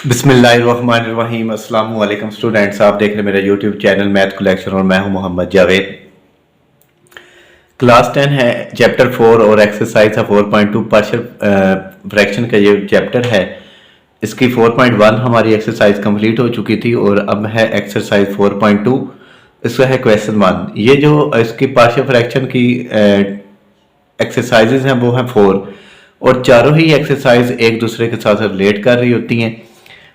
बिस्मिल्लाहिर्रहमानिर्रहीम। अस्सलाम वालेकुम स्टूडेंट्स, आप देख रहे हैं मेरा यूट्यूब चैनल मैथ कलेक्शन और मैं हूं मोहम्मद जावेद। क्लास 10 है, चैप्टर 4 और एक्सरसाइज है 4.2 पार्शियल फ्रैक्शन का ये चैप्टर है। इसकी 4.1 हमारी एक्सरसाइज कंप्लीट हो चुकी थी और अब है एक्सरसाइज 4.2। इसका है क्वेश्चन 1। ये जो इसकी पार्शियल फ्रैक्शन की एक्सरसाइजेज हैं वो हैं 4 और चारों ही एक्सरसाइज एक दूसरे के साथ रिलेट कर रही होती हैं।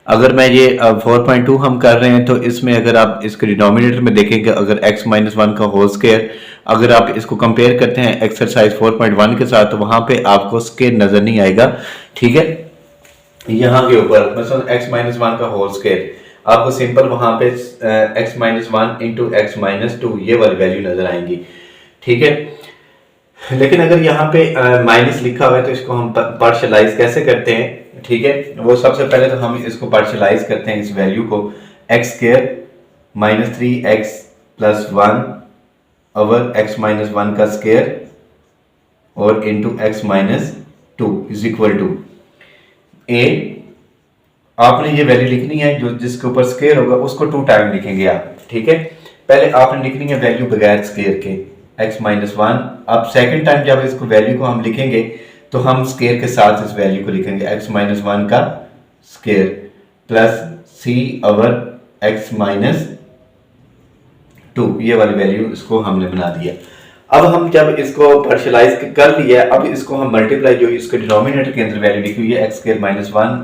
अगर मैं ये 4.2 हम कर रहे हैं तो इसमें अगर आप इसके डिनोमिनेटर में देखेंगे, अगर x-1 का होल स्क्वायर अगर आप इसको कंपेयर करते हैं एक्सरसाइज 4.1 के साथ तो वहां पे आपको स्क्वायर नजर नहीं आएगा। ठीक है, यहाँ के ऊपर मतलब x-1 का होल स्क्वायर आपको सिंपल वहां पे x-1 इंटू x-2 ये वाली वैल्यू नजर आएंगी। ठीक है, लेकिन अगर यहाँ पे माइनस लिखा हुआ है तो इसको हम पार्शलाइज कैसे करते हैं। ठीक है, वो सबसे पहले तो हम इसको पार्शलाइज करते हैं, इस वैल्यू को x² -3x + 1 ओवर x-1 का स्क्वायर और into x-2 is equal to a। आपने ये वैल्यू लिखनी है जो जिसके ऊपर स्क्वायर होगा उसको 2 टाइम लिखेंगे आप। ठीक है, पहले आपने लिखनी है वैल्यू बगैर स्क्वायर के x-1। अब सेकंड टाइम जब इसको वैल्यू को हम लिखेंगे तो हम स्क्वायर के साथ इस वैल्यू को लिखेंगे x-1 का square plus c over x-2 ये वाली वैल्यू इसको हमने बना दिया। अब हम जब इसको पार्शलाइज कर लिया, अब इसको हम मल्टीप्लाई जो इसके डिनोमिनेटर के अंदर वैल्यू लिखी हुई है x² -1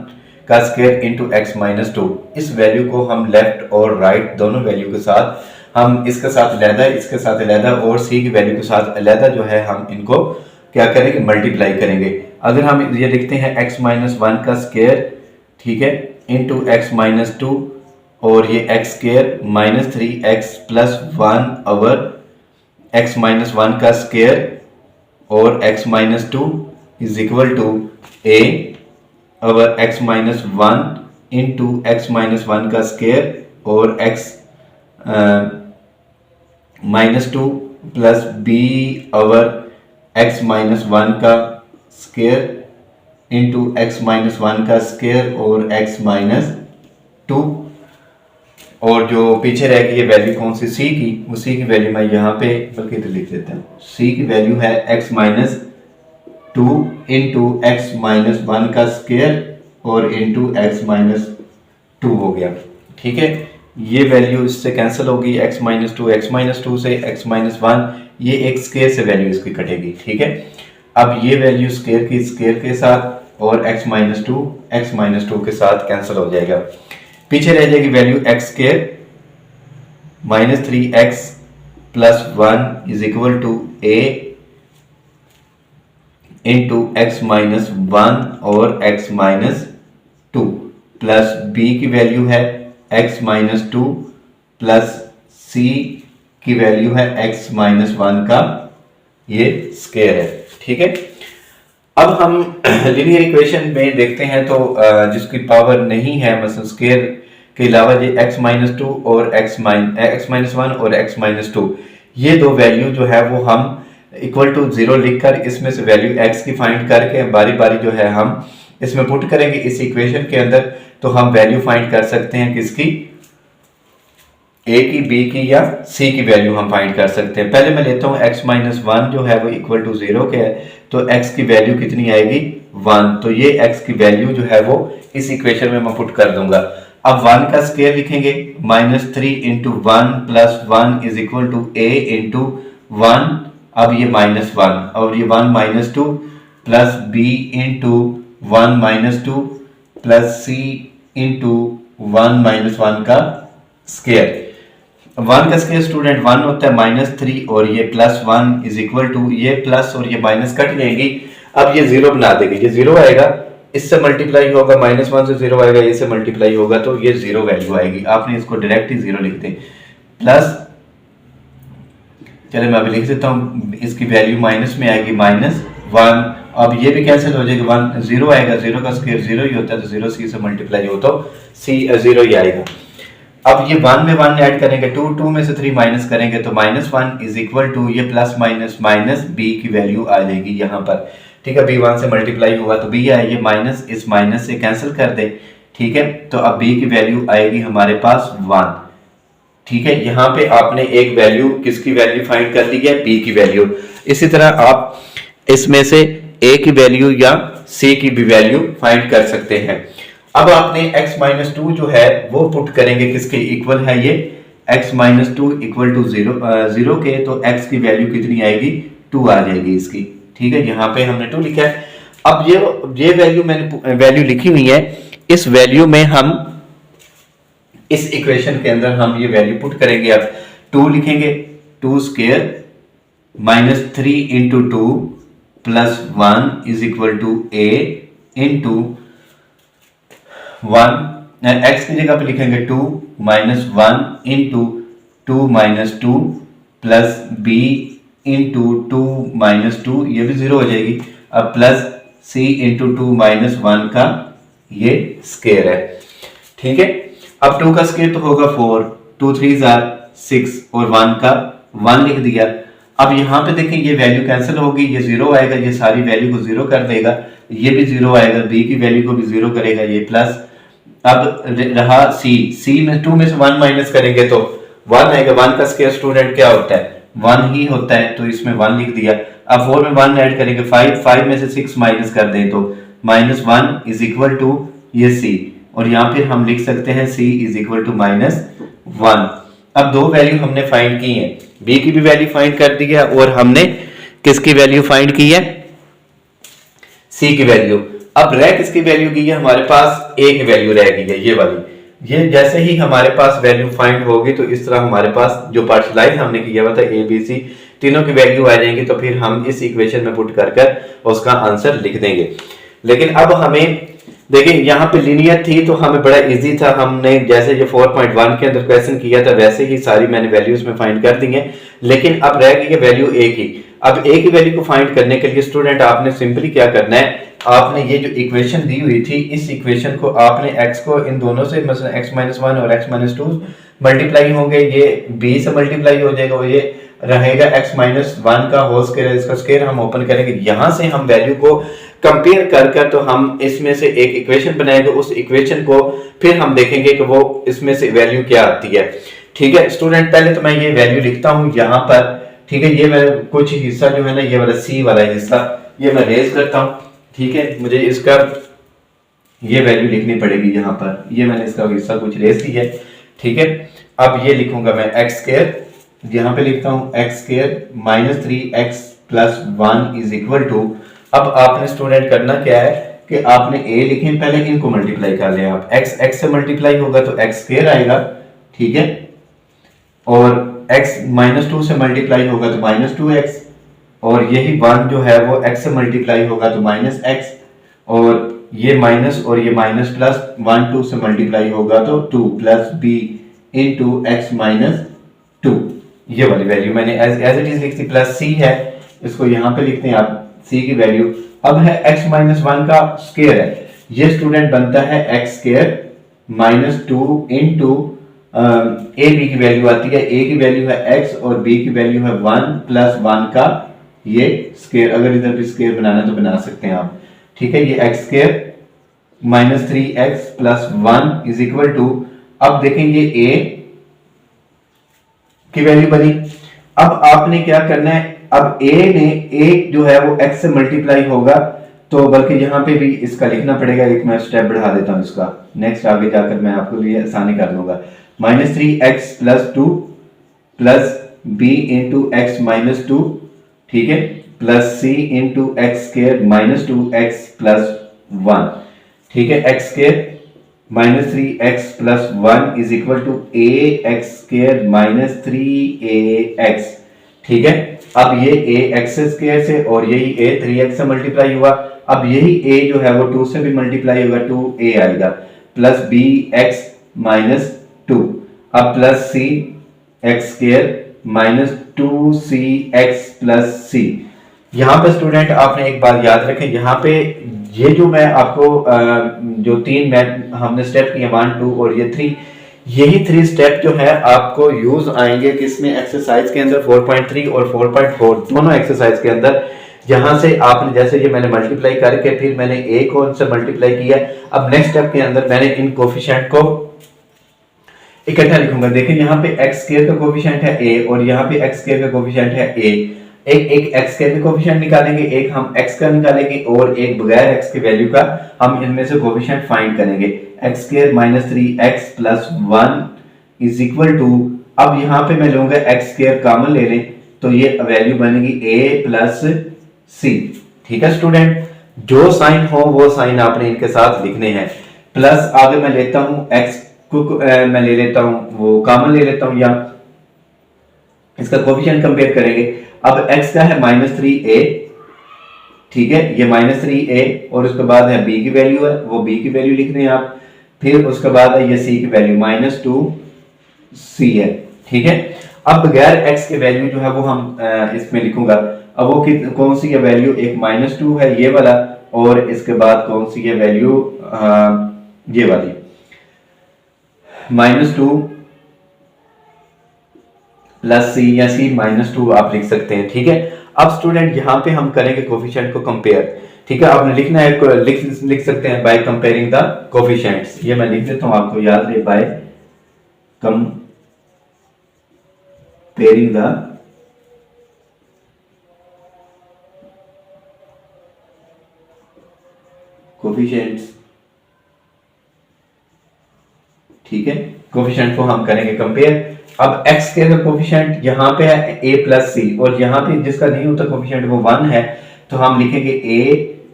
का स्क्वायर इंटू x-2, इस वैल्यू को हम लेफ्ट और राइट दोनों वैल्यू के साथ हम इसके साथ अलहदा इसके साथ अलहदा और c की वैल्यू के साथ अलहदा जो है हम इनको क्या करेंगे मल्टीप्लाई करेंगे। अगर हम ये लिखते हैं x-1 का स्क्वायर, ठीक है, इंटू x-2 और ये x² -3x + 1 ओवर x-1 का स्क्वायर और x-2 is equal to a over x-1 into x-1 का स्क्वायर और x-2 plus b over x-1 का स्क्वायर इंटू x-1 का स्क्वायर और x-2 और जो पीछे रह गई ये वैल्यू कौन सी c की, उसी की वैल्यू मैं यहाँ पे बल्कि इधर लिख देता हूँ। c की वैल्यू है x-2 इंटू x-1 का स्क्वायर और इंटू x-2 हो गया। ठीक है, ये वैल्यू इससे कैंसिल होगी, x-2 से x-1 ये एक स्क्वायर से वैल्यू इसकी कटेगी। ठीक है, अब ये वैल्यू स्क्वायर के साथ और x-2 के साथ कैंसिल हो जाएगा। पीछे रह जाएगी value x² -3x + 1 is equal to a into x-1 और x-2 प्लस b की वैल्यू है x-2 प्लस c की वैल्यू है x-1 का ये स्क्वायर है। ठीक है, अब हम लीनियर इक्वेशन में देखते हैं तो जिसकी पावर नहीं है, मतलब स्क्वायर के अलावा ये x-2 और x-1 और x-2 ये दो वैल्यू जो है वो हम इक्वल टू 0 लिखकर इसमें से वैल्यू x की फाइंड करके बारी बारी जो है हम इसमें पुट करेंगे इस इक्वेशन के अंदर, तो हम वैल्यू फाइंड कर सकते हैं किसकी, a की, b की या c की वैल्यू हम फाइंड कर सकते हैं। पहले मैं लेता हूँ x-1 जो है वो इक्वल टू 0 के है, तो x की वैल्यू कितनी आएगी 1, तो ये x की वैल्यू जो है वो इस इक्वेशन में मैं पुट कर दूंगा। अब 1 का स्क्वायर लिखेंगे -3 into 1 plus 1 is equal to a into 1, अब ये -1 और ये 1 -2 plus b into 1 -2 plus c into 1 -1 का स्क्वायर। 1 का स्क्वायर स्टूडेंट 1 होता है -3 और ये +1 इज इक्वल टू ये प्लस और ये माइनस कट जाएंगी, अब ये 0 बना देंगे, ये 0 आएगा, इससे मल्टीप्लाई होगा, -1 से 0 आएगा, इससे मल्टीप्लाई होगा तो ये 0 वैल्यू आएगी। आपने इसको डायरेक्ट ही 0 लिख दें प्लस, चले मैं अभी लिख देता हूँ, इसकी वैल्यू माइनस में आएगी -1, अब ये भी कैंसिल हो जाएगी, 0 आएगा, 0 का स्क्वायर 0 ही होता है तो 0 c से मल्टीप्लाई हो तो c 0 ही आएगा। अब ये 1 में 1 ऐड करेंगे, 2 में से 3 माइनस करेंगे तो -1 इज इक्वल टू ये प्लस माइनस माइनस b की वैल्यू आ जाएगी यहाँ पर। ठीक है, b 1 से मल्टीप्लाई हुआ तो b आए, ये माइनस इस माइनस से कैंसिल कर दे, ठीक है, तो अब b की वैल्यू आएगी हमारे पास 1। ठीक है, यहाँ पे आपने एक वैल्यू, किसकी वैल्यू फाइंड कर ली है, b की वैल्यू। इसी तरह आप इसमें से a की वैल्यू या c की भी वैल्यू फाइंड कर सकते हैं। अब आपने x माइनस टू जो है वो पुट करेंगे, किसके इक्वल है ये, x minus two equal to zero के, तो x की वैल्यू कितनी आएगी, 2 आ जाएगी इसकी। ठीक है, यहाँ पे हमने 2 लिखा है। अब ये वैल्यू मैंने वैल्यू लिखी हुई है, इस वैल्यू में हम इस इक्वेशन के अंदर हम ये वैल्यू पुट करेंगे। अब 2 लिखेंगे, 2 square minus 3 into 2 plus 1 is equal to a into 1, x की जगह पे लिखेंगे 2 minus 1 into 2 minus 2 plus b into 2 minus 2, ये भी 0 हो जाएगी। अब प्लस c इंटू 2 माइनस 1 का ये स्क्वायर है। ठीक है, अब 2 का स्क्वायर तो होगा 4, 2 3 6 और 1 का 1 लिख दिया। अब यहाँ पे देखें ये वैल्यू कैंसिल होगी, ये 0 आएगा, ये सारी वैल्यू को 0 कर देगा, ये भी 0 आएगा, b की वैल्यू को भी 0 करेगा ये प्लस। अब रहा c में 2 में से 1 माइनस करेंगे तो 1 आएगा। 1 का स्क्वायर स्टूडेंट क्या होता है, 1 ही होता है, तो इसमें 1 लिख दिया। अब 4 में 1 ऐड करेंगे, 5 में से 6 माइनस कर दें तो माइनस 1 इज इक्वल टू ये c, और यहाँ पे हम लिख सकते हैं c is equal to minus 1। अब 2 वैल्यू हमने फाइंड की है, b की भी वैल्यू फाइंड कर दी है और हमने किसकी वैल्यू फाइंड की है, c की वैल्यू। अब रह किसकी वैल्यू की है, हमारे पास a की वैल्यू रह गई है, ये वाली। ये जैसे ही हमारे पास वैल्यू फाइंड होगी तो इस तरह हमारे पास जो पार्शलाइज हमने किया हुआ था a b c तीनों की वैल्यू आ जाएंगी, तो फिर हम इस इक्वेशन में पुट कर उसका आंसर लिख देंगे। लेकिन अब हमें देखिए यहाँ पे लीनियर थी तो हमें बड़ा इजी था, हमने जैसे ये 4.1 के अंदर क्वेश्चन किया था वैसे ही सारी मैंने वैल्यूज में फाइंड कर दी हैं। लेकिन अब रह गई है वैल्यू a की। अब a की वैल्यू को फाइंड करने के लिए स्टूडेंट आपने सिंपली क्या करना है, आपने ये जो इक्वेशन दी हुई थी इस इक्वेशन को आपने x को इन दोनों से, मतलब x माइनस 1 और x माइनस 2 मल्टीप्लाई होंगे, ये b से मल्टीप्लाई हो जाएगा और ये रहेगा x माइनस 1 का होल स्क्वायर, इसका स्क्वायर हम ओपन करेंगे। यहाँ से हम वैल्यू को कंपेयर कर तो हम इसमें से एक इक्वेशन बनाएंगे, उस इक्वेशन को फिर हम देखेंगे कि वो इसमें से वैल्यू क्या आती है। ठीक है स्टूडेंट, पहले तो मैं ये वैल्यू लिखता हूँ यहाँ पर। ठीक है, ये मैं कुछ हिस्सा जो है ना, ये वाला सी वाला हिस्सा ये मैं रेज करता हूँ। ठीक है, मुझे इसका ये वैल्यू लिखनी पड़ेगी यहाँ पर, ये मैंने इसका हिस्सा कुछ रेज किया है। ठीक है, अब ये लिखूंगा मैं एक्स स्क्वायर, यहाँ पे लिखता हूँ x square minus 3x plus 1 is equal to. अब आपने स्टूडेंट करना क्या है कि आपने a लिखें, पहले इनको मल्टीप्लाई कर लें आप, x से मल्टीप्लाई होगा तो x स्क्वायर आएगा। ठीक है, और x माइनस 2 से मल्टीप्लाई होगा तो माइनस 2x, और यही 1 जो है वो x से मल्टीप्लाई होगा तो माइनस x, और ये माइनस और ये माइनस प्लस 1 2 से मल्टीप्लाई होगा तो 2 plus b into x minus 2। ये वाली वैल्यू मैंने एज इट इज लिख दी। प्लस c है, इसको यहाँ पे लिखते हैं आप c की वैल्यू। अब है x माइनस 1 का स्क्वायर है, ये स्टूडेंट बनता है x square minus 2 into a b की वैल्यू आती है, a की वैल्यू है x और b की वैल्यू है 1 प्लस 1 का ये स्क्वायर। अगर इधर भी स्क्वायर बनाना तो बना सकते हैं आप। ठीक है, ये x square minus 3x plus 1 is equal to, अब देखेंगे a की वैल्यू बनी। अब आपने क्या करना है, अब a जो है वो x से मल्टीप्लाई होगा, तो बल्कि यहाँ पे भी इसका लिखना पड़ेगा, एक मैं स्टेप बढ़ा देता हूँ इसका, नेक्स्ट आगे जाकर मैं आपको लिए आसानी कर दूंगा। Minus 3x plus 2 plus b into x minus 2, ठीक है, plus c into x square minus 2x plus 1। ठीक है, x square minus 3x plus 1 is equal to a x square minus 3ax। ठीक है, अब ये a एक्स स्क्वायर से और यही a 3x से मल्टीप्लाई हुआ, अब यही a जो है वो 2 से भी मल्टीप्लाई होगा, 2a आएगा, प्लस b x माइनस 2, अब plus c x square minus 2cx plus c। यहाँ पे स्टूडेंट आपने एक बात याद रखें, यहाँ पे ये जो मैं आपको जो 3 हमने स्टेप किए 1 2 और ये 3, यही 3 स्टेप जो है आपको यूज आएंगे किसमें, एक्सरसाइज के अंदर 4.3 और 4.4 दोनों एक्सरसाइज के अंदर। यहाँ से आपने जैसे ये मैंने मल्टीप्लाई करके फिर मैंने a को से मल्टीप्लाई किया। अब नेक्स्ट स्टेप के अंदर मैंने इन कोफिशिएंट को इकट्ठा लिखूंगा। देखिए यहाँ पे x स्क्वायर का कोफिशिएंट है a और यहाँ पे x स्क्वायर का कोफिशिएंट है a। एक x स्क्वायर का कोफिशिएंट निकालेंगे, एक हम x का निकालेंगे और एक बगैर x के वैल्यू का हम इनमें से कोफिशिएंट फाइंड करेंगे। x square minus 3x plus 1 is equal to, अब यहाँ पे मैं लूंगा x स्क्वायर कॉमन ले लें तो ये वैल्यू बनेगी a प्लस c। ठीक है स्टूडेंट, जो साइन हो वो साइन आपने इनके साथ लिखने हैं। प्लस आगे मैं लेता हूं x को मैं ले लेता हूं, वो कॉमन ले लेता हूं या इसका कोफिशिएंट कंपेयर करेंगे। अब x का है -3a, ठीक है, ये -3a और उसके बाद है b की वैल्यू है, वो b की वैल्यू लिखने हैं आप। फिर उसके बाद है ये c की वैल्यू -2c है। ठीक है, अब बगैर x के वैल्यू जो है वो हम इसमें लिखूंगा। अब वो कौन सी है वैल्यू, एक -2 है ये वाला और इसके बाद कौन सी है वैल्यू, ये वाली -2 प्लस c या c -2 आप लिख सकते हैं। ठीक है, अब स्टूडेंट यहाँ पे हम करेंगे कोफिशिएंट को कंपेयर। ठीक है, आपने लिखना है, लिख सकते हैं बाय कंपेयरिंग द कोफिशिएंट्स। ये मैं लिख देता हूं, आपको याद रहे, बाय कंपेयरिंग द कोफिशिएंट्स। ठीक है, कोफिशिएंट को हम करेंगे कंपेयर। अब x के कोफिशिएंट यहाँ पे है a प्लस सी और यहाँ पे जिसका नहीं होता कोफिशिएंट वो 1 है, तो हम लिखेंगे a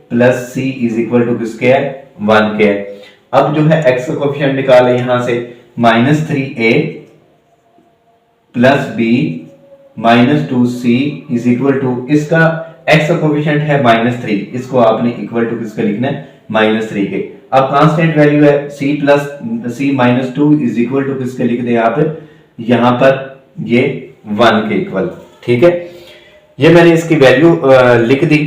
plus c is equal to किसके है, 1 के है। अब जो है x का कोफिशिएंट निकाले यहाँ से, -3a plus b -2c is equal to, इसका x का कोफिशिएंट है -3, इसको आपने इक्वल टू किसका लिखना है, -3 के। अब कांस्टेंट वैल्यू है c plus c -2 is equal to किसके लिख दें आप यहाँ पर, ये 1 के इक्वल। ठीक है, ये मैंने इसकी वैल्यू लिख दी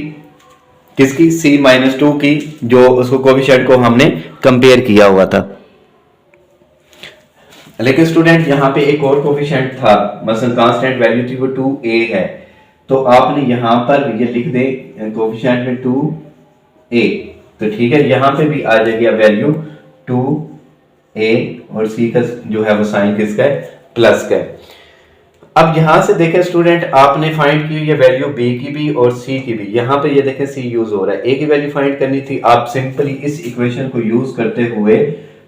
किसकी, c -2 की, जो उसको कोफिशिएंट को हमने कंपेयर किया हुआ था। लेकिन स्टूडेंट यहाँ पे एक और कोफिशिएंट था, मसलन कांस्टेंट वैल्यू थी वो 2a है, तो आपने यहाँ पर ये लिख दे कोफिशिएंट में 2a, तो ठीक है, यहाँ पे भी आ जाएगी वैल्यू 2a और c का जो है वो साइन किसका है, प्लस का है। अब यहां से देखें स्टूडेंट, आपने फाइंड की ये वैल्यू b की भी और c की भी, यहाँ पे ये देखें c यूज हो रहा है, a की वैल्यू फाइंड करनी थी, आप सिंपली इस इक्वेशन को यूज करते हुए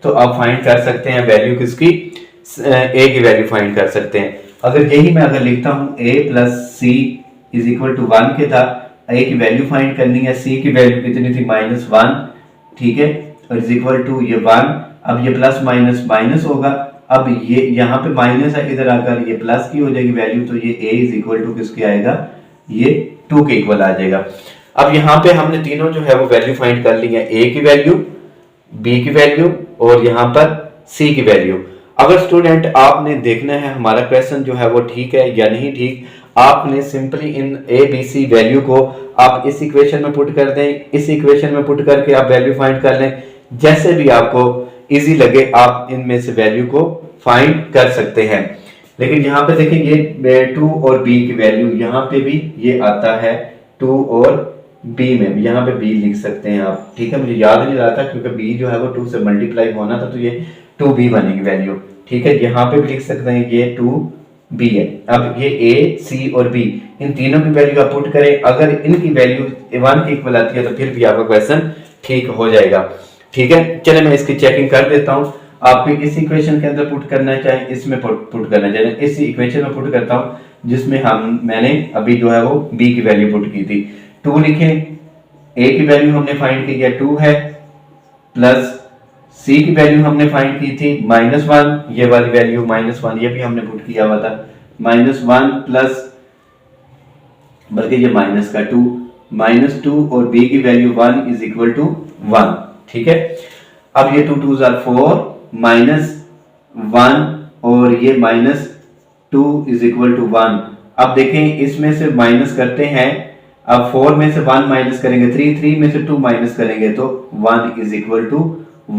तो आप फाइंड कर सकते हैं वैल्यू किसकी, a की वैल्यू फाइंड कर सकते हैं। अगर यही मैं अगर लिखता हूं a plus c is equal to 1 के था, a की वैल्यू फाइंड करनी है, c की वैल्यू कितनी थी, -1, ठीक है, और इज इक्वल टू ये 1। अब ये प्लस माइनस माइनस होगा, अब ये यहाँ पे माइनस है, इधर आकर ये प्लस की हो जाएगी वैल्यू, तो ये a इज इक्वल टू किसके आएगा, ये 2 के इक्वल आ जाएगा। अब यहाँ पे हमने तीनों जो है वो वैल्यू फाइंड कर ली है, a की वैल्यू, b की वैल्यू और यहाँ पर c की वैल्यू। अगर स्टूडेंट आपने देखना है हमारा क्वेश्चन जो है वो ठीक है या नहीं ठीक, आपने simply in a b c value को आप इस इक्वेशन में पुट कर दें, इस इक्वेशन में पुट करके आप वैल्यू फाइंड कर लें, जैसे भी आपको इजी लगे आप इनमें से वैल्यू को फाइंड कर सकते हैं। लेकिन यहाँ पे देखिए ये 2 और b की वैल्यू, यहाँ पे भी ये आता है 2 और b में, यहाँ पे b लिख सकते हैं आप, ठीक है, मुझे याद नहीं रहा था क्योंकि b जो है वो 2 से मल्टीप्लाई होना था, तो ये 2b बनेगी वैल्यू, ठीक है, यहाँ पे भी लिख सकते हैं ये 2b है। अब ये a c और b इन तीनों की वैल्यू आप पुट करें, अगर इनकी वैल्यू 1 के इक्वल आती है तो फिर भी आपका क्वेश्चन ठीक हो जाएगा। ठीक है, चले मैं इसकी चेकिंग कर देता हूँ, आपको इस इक्वेशन के अंदर पुट करना चाहिए, इसमें पुट करना चाहिए, इस इक्वेशन में पुट करता हूँ जिसमें मैंने अभी जो है वो b की वैल्यू पुट की थी। 2 लिखें, a की वैल्यू हमने फाइंड की है 2 है, प्लस c की वैल्यू हमने फाइंड की थी -1, ये वाली वैल्यू -1 ये भी हमने पुट किया हुआ था, -1 प्लस, बल्कि ये माइनस का 2 और b की वैल्यू 1 इज इक्वल टू 1, ठीक है। अब ये 2 2 4 -1 और ये -2 इज इक्वल टू 1। अब देखें इसमें से माइनस करते हैं, अब 4 में से 1 माइनस करेंगे 3 में से 2 माइनस करेंगे तो 1 इज इक्वल टू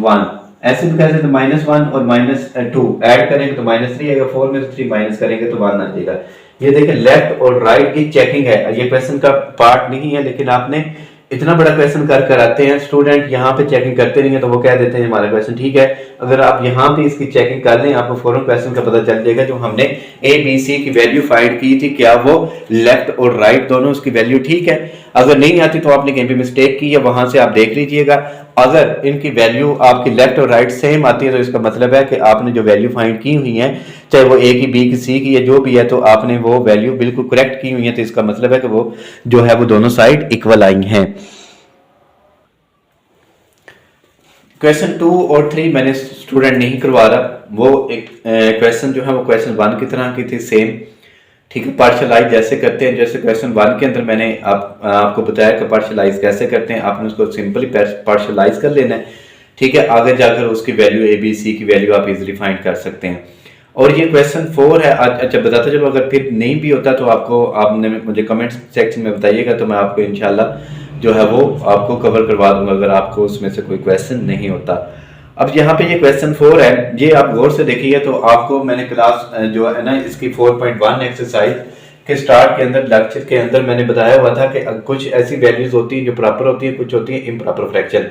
1, ऐसे भी कर सकते -1 और -2 ऐड करेंगे तो -3 आएगा, 4 में से 3 माइनस करेंगे तो 1 आ जाएगा। ये देखिए लेफ्ट और राइट की चेकिंग है, ये क्वेश्चन का पार्ट नहीं है, लेकिन आपने इतना बड़ा क्वेश्चन कर आते हैं स्टूडेंट, यहाँ पे चेकिंग करते नहीं है तो वो कह देते हैं हमारा क्वेश्चन ठीक है। अगर आप यहाँ पे इसकी चेकिंग कर लें आपको फौरन क्वेश्चन का पता चल जाएगा जो हमने ए बी सी की वैल्यू फाइंड की थी, क्या वो लेफ्ट और राइट दोनों उसकी वैल्यू ठीक है। अगर नहीं आती तो आपने कहीं पे मिस्टेक की है, वहां से आप देख लीजिएगा। अगर इनकी वैल्यू आपकी लेफ्ट और राइट सेम आती है तो इसका मतलब है कि आपने जो वैल्यू फाइंड की हुई है, चाहे वो ए की बी की सी की या जो भी है, तो आपने वो वैल्यू बिल्कुल करेक्ट की हुई है, तो इसका मतलब है कि वो जो है वो दोनों साइड इक्वल आई हैं। क्वेश्चन 2 और 3 मैंने स्टूडेंट नहीं करवा रहा, वो एक क्वेश्चन जो है वो क्वेश्चन 1 की तरह की थी सेम, ठीक है। पार्शलाइज जैसे करते हैं, जैसे क्वेश्चन 1 के अंदर मैंने आपको बताया कि पार्शलाइज कैसे करते हैं, आपने उसको सिंपली पार्शलाइज कर लेना है, ठीक है। आगे जाकर उसकी वैल्यू ए बी सी की वैल्यू आप इजीली फाइंड कर सकते हैं। और ये क्वेश्चन 4 है। अच्छा बताते चलो, अगर फिर नहीं भी होता तो आपने मुझे कमेंट सेक्शन में बताइएगा, तो मैं आपको इंशाल्लाह जो है वो आपको कवर करवा दूंगा अगर आपको उसमें से कोई क्वेश्चन नहीं होता। अब यहाँ पे ये क्वेश्चन 4 है, ये आप गौर से देखिए, तो आपको मैंने क्लास जो है ना इसकी 4.1 एक्सरसाइज के स्टार्ट के अंदर लेक्चर के अंदर मैंने बताया हुआ था कि कुछ ऐसी वैल्यूज होती हैं जो प्रॉपर होती है, कुछ होती है इम्प्रॉपर फ्रैक्शन।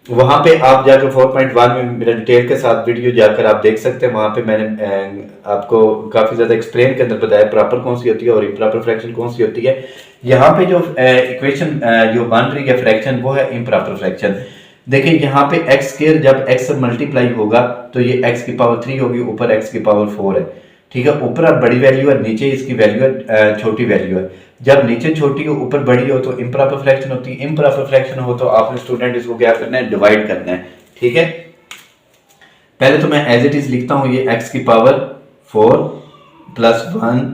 वहां पे आप जाकर 4.1 में मेरा डिटेल के साथ वीडियो जाकर आप देख सकते हैं, वहां पे मैंने आपको काफी ज्यादा एक्सप्लेन के अंदर बताया प्रॉपर कौन सी होती है और इम्प्रॉपर फ्रैक्शन कौन सी होती है। यहाँ पे जो इक्वेशन जो बन रही है फ्रैक्शन, वो है इम्प्रॉपर फ्रैक्शन। देखिए यहाँ पे एक्स स्क्वायर जब एक्स से मल्टीप्लाई होगा तो ये एक्स की पावर 3 होगी, ऊपर एक्स की पावर 4 है, ठीक है। ऊपर बड़ी वैल्यू है, नीचे इसकी वैल्यू है छोटी वैल्यू है। जब नीचे छोटी हो ऊपर बड़ी हो तो इम्प्रॉपर फ्रैक्शन होती है, इम्प्रॉपर फ्रैक्शन हो तो आपने स्टूडेंट इसको क्या करना है, डिवाइड करना है, ठीक है। पहले तो मैं एज इट इज लिखता हूं, ये एक्स की पावर 4 प्लस 1।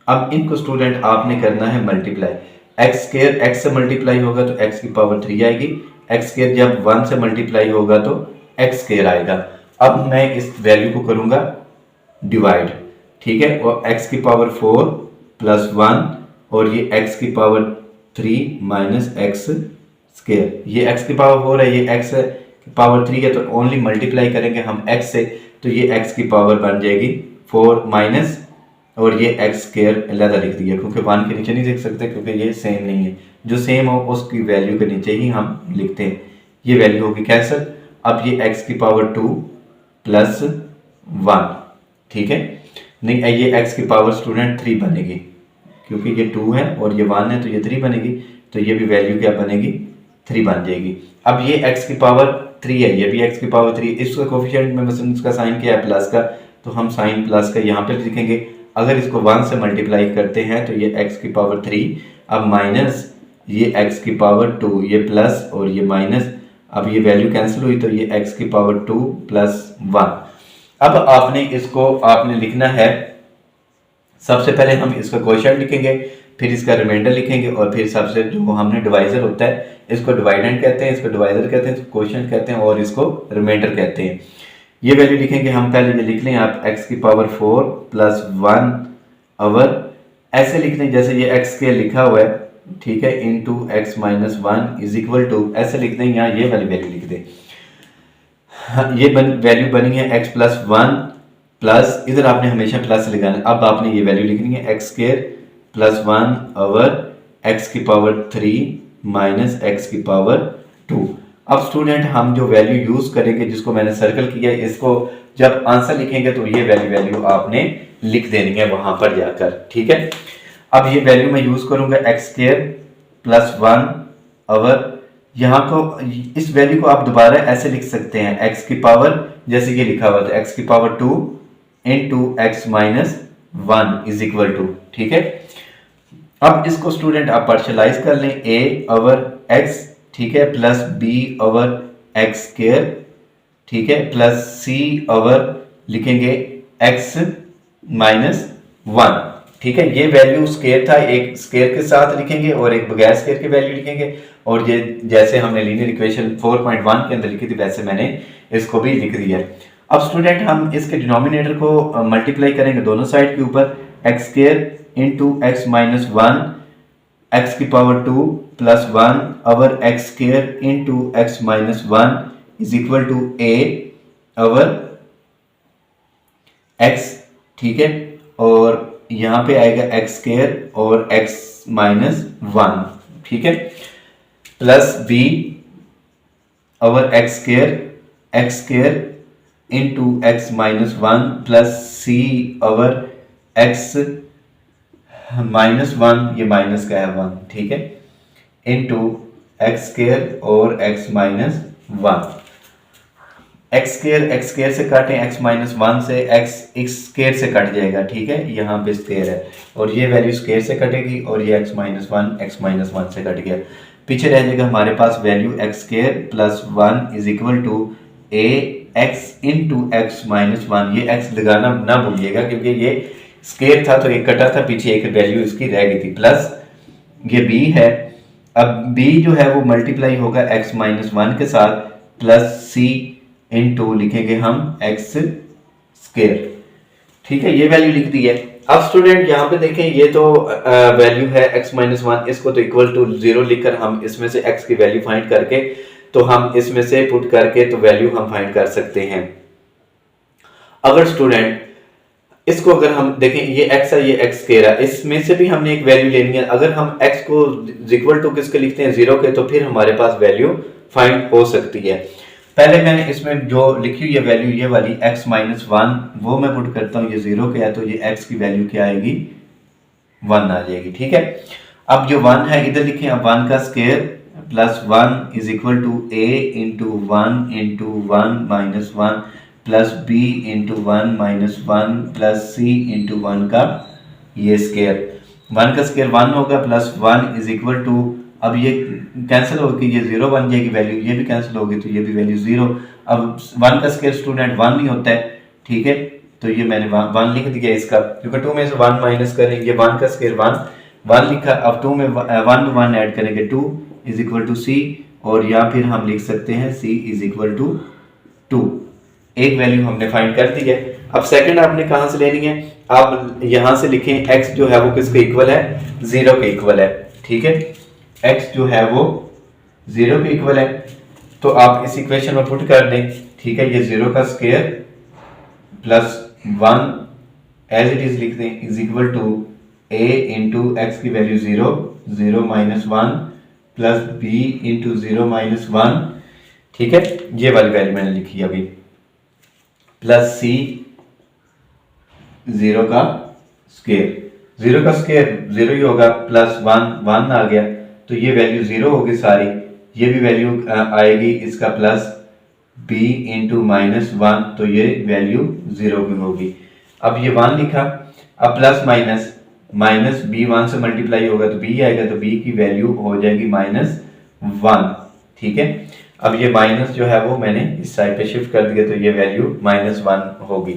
अब इनको स्टूडेंट आपने करना है मल्टीप्लाई, एक्स स्क्वायर एक्स से मल्टीप्लाई होगा तो एक्स की पावर 3 आएगी, एक्स स्क्वायर जब 1 से मल्टीप्लाई होगा तो एक्स स्क्वायर आएगा। अब मैं इस वैल्यू को करूंगा डिवाइड, ठीक है, और x की पावर 4 प्लस 1 और ये x की पावर 3 माइनस एक्स स्क्वायर, ये x की पावर 4 है, ये x की पावर 3 है, तो ओनली मल्टीप्लाई करेंगे हम x से, तो ये x की पावर बन जाएगी 4 माइनस और ये x स्क्वायर अलग लिख दिया क्योंकि 1 के नीचे नहीं लिख सकते क्योंकि ये सेम नहीं है, जो सेम हो उसकी वैल्यू के नीचे ही हम लिखते हैं, ये वैल्यू होगी कैंसिल। अब ये x की पावर 2 प्लस 1, ठीक है, नहीं ये x की पावर स्टूडेंट 3 बनेगी क्योंकि ये 2 है और ये 1 है तो ये 3 बनेगी, तो ये भी वैल्यू क्या बनेगी 3 बन जाएगी। अब ये x की पावर 3 है, ये भी x की पावर 3, इसका कोफिशिएंट में मसलन इसका साइन क्या है प्लस का, तो हम साइन प्लस का यहाँ पे लिखेंगे। अगर इसको 1 से मल्टीप्लाई करते हैं तो ये x की पावर 3, अब माइनस ये x की पावर 2, ये प्लस और ये माइनस, अब ये वैल्यू कैंसिल हुई तो ये x की पावर 2 प्लस 1। अब आपने लिखना है, सबसे पहले हम इसका क्वोशिएंट लिखेंगे, फिर इसका रिमाइंडर लिखेंगे और फिर सबसे जो हमने डिवाइजर होता है, इसको डिवाइडेंड कहते हैं, इसको डिवाइजर कहते हैं, इसको क्वोशिएंट कहते हैं और इसको रिमाइंडर कहते हैं। ये वैल्यू लिखेंगे हम, पहले ये लिख लें आप x की पावर 4 प्लस 1 ओवर, ऐसे लिख लें जैसे ये x के लिखा हुआ है, ठीक है, into x minus 1 is equal to, ऐसे लिख दें, यहाँ ये वाली वैल्यू लिख दें। ये वैल्यू बनी है x प्लस 1 प्लस, इधर आपने हमेशा प्लस लगाना, अब आपने ये वैल्यू लिखनी है x square plus 1 over x की पावर 3 माइनस x की पावर 2। अब स्टूडेंट हम जो वैल्यू यूज करेंगे जिसको मैंने सर्कल किया है, इसको जब आंसर लिखेंगे तो ये वैल्यू आपने लिख देनी है वहां पर जाकर, ठीक है। अब ये वैल्यू मैं यूज करूंगा एक्स स्क्वायर प्लस 1 ओवर, यहाँ को इस वैल्यू को आप दोबारा ऐसे लिख सकते हैं, एक्स की पावर जैसे ये लिखा हुआ था एक्स की power 2 into x minus 1 is equal to, ठीक है। अब इसको स्टूडेंट आप पार्शलाइज कर लें, a ओवर x, ठीक है, plus b over x square, ठीक है, प्लस c ओवर लिखेंगे x माइनस 1, ठीक है। ये वैल्यू स्क्वायर था, एक स्क्वायर के साथ लिखेंगे और एक बगैर स्क्वायर की वैल्यू लिखेंगे, और ये जैसे हमने लीनियर इक्वेशन 4.1 के अंदर लिखी थी वैसे मैंने इसको भी लिख दिया है। अब स्टूडेंट हम इसके डिनोमिनेटर को मल्टीप्लाई करेंगे दोनों साइड के ऊपर, x square into x minus 1 x की power 2 plus 1 over x square into x minus 1 is equal to a, over x, ठीक है, और यहाँ पे आएगा एक्स स्क्वायर और एक्स माइनस वन, ठीक है, plus b over x square into x minus one plus c over x minus one, ये माइनस का है वन, ठीक है, इंटू एक्स स्क्वायर और x minus one. X square से काटें, एक्स माइनस वन से एक्स स्क्वायर से कट जाएगा, ठीक है, यहाँ पे स्क्वायर है और ये वैल्यू स्क्वायर से कटेगी और ये एक्स माइनस वन से कट गया। पीछे रह जाएगा हमारे पास value x square plus one is equal to a x into x minus one. ये एक्स लगाना ना भूलिएगा क्योंकि ये स्क्वायर था तो एक कटा था, पीछे एक वैल्यू इसकी रह गई थी, प्लस ये बी है। अब बी जो है वो मल्टीप्लाई होगा एक्स माइनस वन के साथ प्लस सी इनटू लिखेंगे हम एक्स स्क्वायर, ठीक है, ये वैल्यू लिख दी है। अब स्टूडेंट यहाँ पे देखें, ये तो वैल्यू है x माइनस वन, इसको तो इक्वल टू 0 लिखकर हम इसमें से x की वैल्यू फाइंड करके तो हम इसमें से पुट करके तो वैल्यू हम फाइंड कर सकते हैं। अगर स्टूडेंट इसको अगर हम देखें, ये x है, ये x स्क्वायर है, इसमें से भी हमने एक वैल्यू लेनी है। अगर हम x को इक्वल टू किसके लिखते हैं, 0 के, तो फिर हमारे पास वैल्यू फाइंड हो सकती है। पहले मैंने इसमें जो लिखी हुई है वैल्यू ये वाली x माइनस वन, वो मैं पुट करता हूँ, ये 0 के है तो ये x की वैल्यू क्या आएगी, 1 आ जाएगी, ठीक है। अब जो 1 है इधर लिखें, अब 1 का square plus 1 is equal to a into one minus one plus b into one minus one plus c into one का ये स्क्वायर। 1 का स्क्वायर 1 होगा प्लस 1 इज इक्वल टू, अब ये कैंसिल होगी, ये 0 बन जाएगी वैल्यू, ये भी कैंसिल होगी तो ये भी वैल्यू 0। अब 1 का स्क्वायर स्टूडेंट 1 नहीं होता है, ठीक है, तो ये मैंने 1 लिख दिया इसका, क्योंकि 2 में से 1 माइनस करेंगे, 1 का स्क्वायर 1 लिखा। अब 2 में 1 ऐड करेंगे, 2 इज इक्वल टू सी, और या फिर हम लिख सकते हैं c इज इक्वल टू 2। एक वैल्यू हमने फाइंड कर दी है। अब सेकंड आपने कहां से लेनी है, आप यहां से लिखें x जो है वो किसके इक्वल है, 0 के इक्वल है, ठीक है, x जो है वो 0 के इक्वल है, तो आप इस इक्वेशन में पुट कर दें, ठीक है, ये 0 का square plus 1 as it is लिख दें is equal to a into x की value 0 minus one plus b into 0 minus one, ठीक है, ये वाली वैल्यू मैंने लिखी अभी, प्लस c 0 का स्क्वायर, 0 का स्क्वायर 0 ही होगा, प्लस 1 आ गया तो ये वैल्यू 0 होगी सारी, ये भी वैल्यू आएगी इसका plus b into minus one, तो ये वैल्यू 0 भी होगी। अब ये 1 लिखा, अब प्लस माइनस b 1 से मल्टीप्लाई होगा तो b आएगा, तो b की वैल्यू हो जाएगी माइनस 1, ठीक है। अब ये माइनस जो है वो मैंने इस साइड पे शिफ्ट कर दिया तो ये वैल्यू माइनस 1 होगी।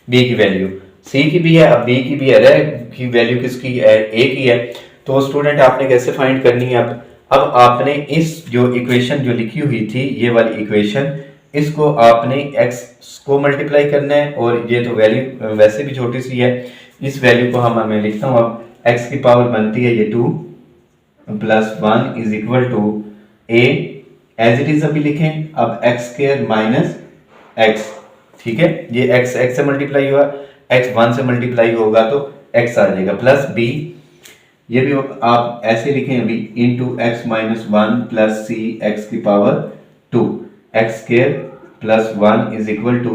b की वैल्यू c की भी है, अब b की भी है, की वैल्यू किसकी है, a की है, तो स्टूडेंट आपने कैसे फाइंड करनी है। अब आपने इस जो इक्वेशन जो लिखी हुई थी ये वाली इक्वेशन, इसको आपने x को मल्टीप्लाई करना है, और ये तो वैल्यू वैसे भी छोटी सी है, इस वैल्यू को मैं लिखता हूँ, अब x की पावर बनती है ये 2 plus 1 is equal to a as it is अभी लिखें, अब x स्क्वायर माइनस x, ठीक है, ये x से मल्टीप्लाई हुआ, x 1 से मल्टीप्लाई होगा तो x आ जाएगा, प्लस b, ये भी आप ऐसे लिखें अभी, into x minus one plus c x की power 2 x square plus 1 is equal to,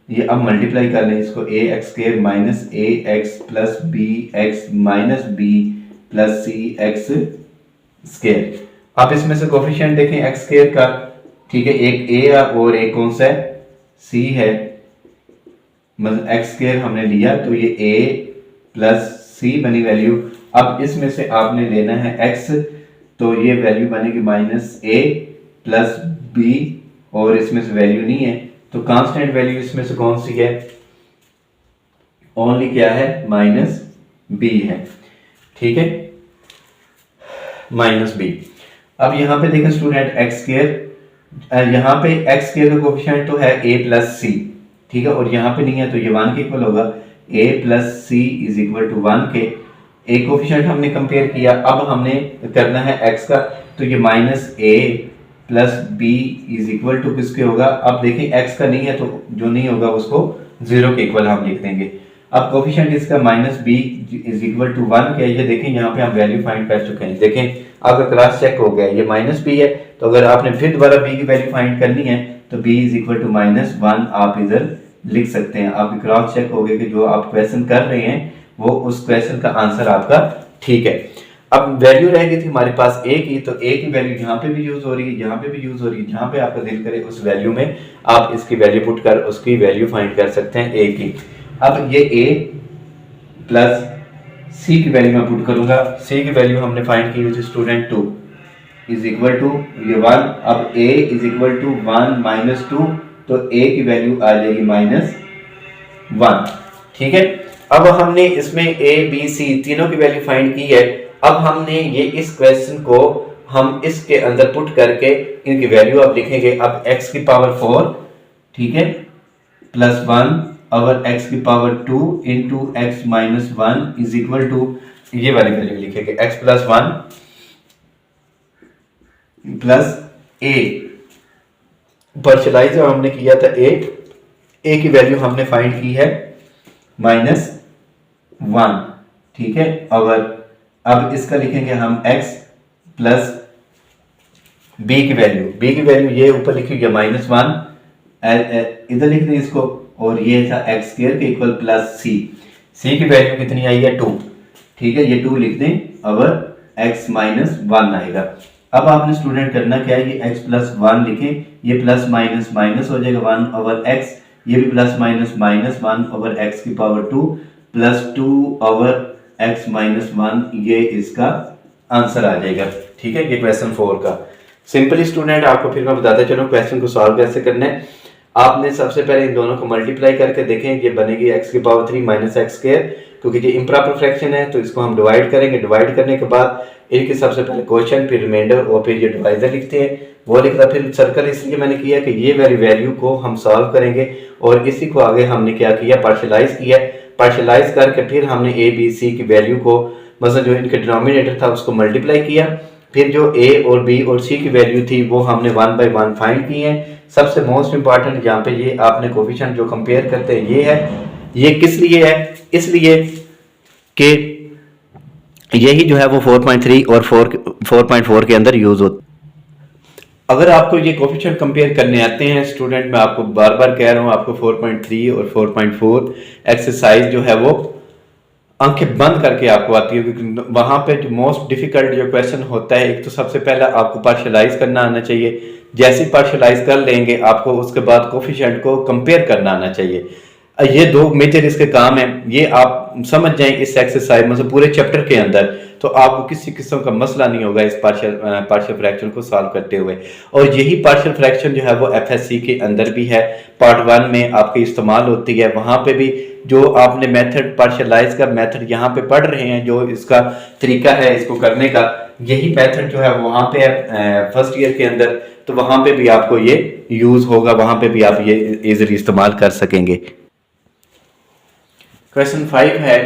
ये अब मल्टीप्लाई कर लें इसको, a x square minus a x plus b x minus b plus c x square. आप इसमें से कोफिशिएंट देखें एक्स स्क्वायर का, ठीक है, एक ए है और एक कौन सा है, सी है, मतलब एक्स स्क्वायर हमने लिया तो ये ए प्लस सी बनी वैल्यू। अब इसमें से आपने लेना है x, तो ये वैल्यू बनेगी माइनस ए प्लस बी, और इसमें से वैल्यू नहीं है तो कांस्टेंट वैल्यू इसमें से कौन सी है, ओनली क्या है, माइनस बी है, ठीक है, माइनस बी। अब यहाँ पे देखें स्टूडेंट एक्स स्क्वायर, यहाँ पे एक्स स्क्वायर का कोफिशिएंट तो है a प्लस सी, ठीक है, और यहाँ पे नहीं है तो ये 1 के इक्वल होगा, a plus c is equal to 1 के, एक कोफिशिएंट हमने कंपेयर किया, अब हमने करना है x का, तो ये minus a plus b is equal to किसके होगा, अब देखिए एक्स का नहीं है तो जो नहीं होगा उसको 0 के इक्वल हम लिख देंगे। अब कोफिशिएंट इसका minus b is equal to 1 क्या, ये देखें यहाँ पे हम वैल्यू फाइंड कर चुके हैं। देखें आपका क्रॉस चेक हो गया, ये माइनस बी है, तो अगर आपने फिर दोबारा बी की वैल्यू फाइंड करनी है तो b is equal to minus 1 आप इधर लिख सकते हैं। आपकी क्रॉस चेक हो गया कि जो आप क्वेश्चन कर रहे हैं वो उस क्वेश्चन का आंसर आपका ठीक है। अब वैल्यू रह गई थी हमारे पास ए की, तो ए की वैल्यू यहाँ पे भी यूज हो रही है, यहाँ पे भी यूज हो रही है, जहाँ पे आपका दिल करे उस वैल्यू में आप इसकी वैल्यू पुट कर उसकी वैल्यू फाइंड कर सकते हैं ए की। अब ये ए प्लस सी की वैल्यू मैं पुट करूंगा, सी की वैल्यू हमने फाइंड की थी स्टूडेंट 2 इज इक्वल टू ये 1। अब a is equal to 1 minus 2, तो a की वैल्यू आ जाएगी माइनस 1, ठीक है। अब हमने इसमें a b c तीनों की वैल्यू फाइंड की है। अब हमने ये इस क्वेश्चन को हम इसके अंदर पुट करके इनकी वैल्यू अब लिखेंगे। अब x की पावर 4, ठीक है, प्लस 1 और x की power 2 into x minus 1 is equal to ये वाली वैल्यू लिखेंगे x plus 1 plus a, partialise हमने किया था ए की वैल्यू हमने फाइंड की है माइनस 1, ठीक है। और अब इसका लिखेंगे हम x प्लस b की वैल्यू ये ऊपर लिखी हुई है माइनस 1, इधर लिख दें इसको, और ये था x स्क्वायर के इक्वल प्लस c की वैल्यू कितनी आई है 2, ठीक है, ये 2 लिख दें और x माइनस 1 आएगा। अब आपने स्टूडेंट करना क्या है, ये x प्लस 1 लिखें, ये प्लस माइनस माइनस हो जाएगा 1 ओवर x, ये भी plus minus minus 1 over x की power 2 plus 2 over x minus 1, ये इसका आंसर आ जाएगा, ठीक है। ये क्वेश्चन 4 का सिंपली स्टूडेंट आपको फिर मैं बताता चलूं क्वेश्चन को सॉल्व कैसे करना है। आपने सबसे पहले इन दोनों को मल्टीप्लाई करके देखें, ये बनेगी x की पावर 3 माइनस एक्स स्क्वायर, क्योंकि ये इम्प्रॉपर फ्रैक्शन है तो इसको हम डिवाइड करेंगे। डिवाइड करने के बाद इनके सबसे पहले क्वेश्चन फिर रिमाइंडर और फिर ये डिवाइजर लिखते हैं, वो लिखता फिर सर्कल इसलिए मैंने किया कि ये वाली वैल्यू को हम सॉल्व करेंगे और इसी को आगे हमने क्या किया, पार्शलाइज किया। पार्शलाइज करके फिर हमने ए बी सी की वैल्यू को मतलब जो इनके डिनोमिनेटर था उसको मल्टीप्लाई किया, फिर जो ए और बी और सी की वैल्यू थी वो हमने 1 बाय 1 फाइंड की है। सबसे मोस्ट इंपॉर्टेंट यहाँ पे ये आपने कोफिशिएंट जो कंपेयर करते हैं ये है, ये किस लिए है, इसलिए कि यही जो है वो 4.3 और 4.4 के अंदर यूज होता। अगर आपको ये कोफिशिएंट कंपेयर करने आते हैं स्टूडेंट, मैं आपको बार बार कह रहा हूँ, आपको 4.3 और 4.4 एक्सरसाइज जो है वो आंखें बंद करके आपको आती है, क्योंकि वहां पे जो मोस्ट डिफिकल्ट जो क्वेश्चन होता है, एक तो सबसे पहला आपको पार्शलाइज करना आना चाहिए। जैसे पार्शलाइज कर लेंगे आपको उसके बाद कोफिशिएंट को कंपेयर करना आना चाहिए। ये दो मेजर इसके काम है, ये आप समझ जाएं इस एक्सरसाइज मतलब पूरे चैप्टर के अंदर, तो आपको किसी किस्म का मसला नहीं होगा इस पार्शियल फ्रैक्शन को सॉल्व करते हुए। और यही पार्शियल फ्रैक्शन जो है वो एफएससी के अंदर भी है, पार्ट 1 में आपके इस्तेमाल होती है। वहां पे भी जो आपने मेथड पार्शियलाइज का मेथड यहाँ पे पढ़ रहे हैं, जो इसका तरीका है इसको करने का, यही मेथड जो है वहां पे है फर्स्ट ईयर के अंदर, तो वहां पे भी आपको ये यूज होगा, वहां पे भी आप ये इजीली इस्तेमाल कर सकेंगे। क्वेश्चन 5 है,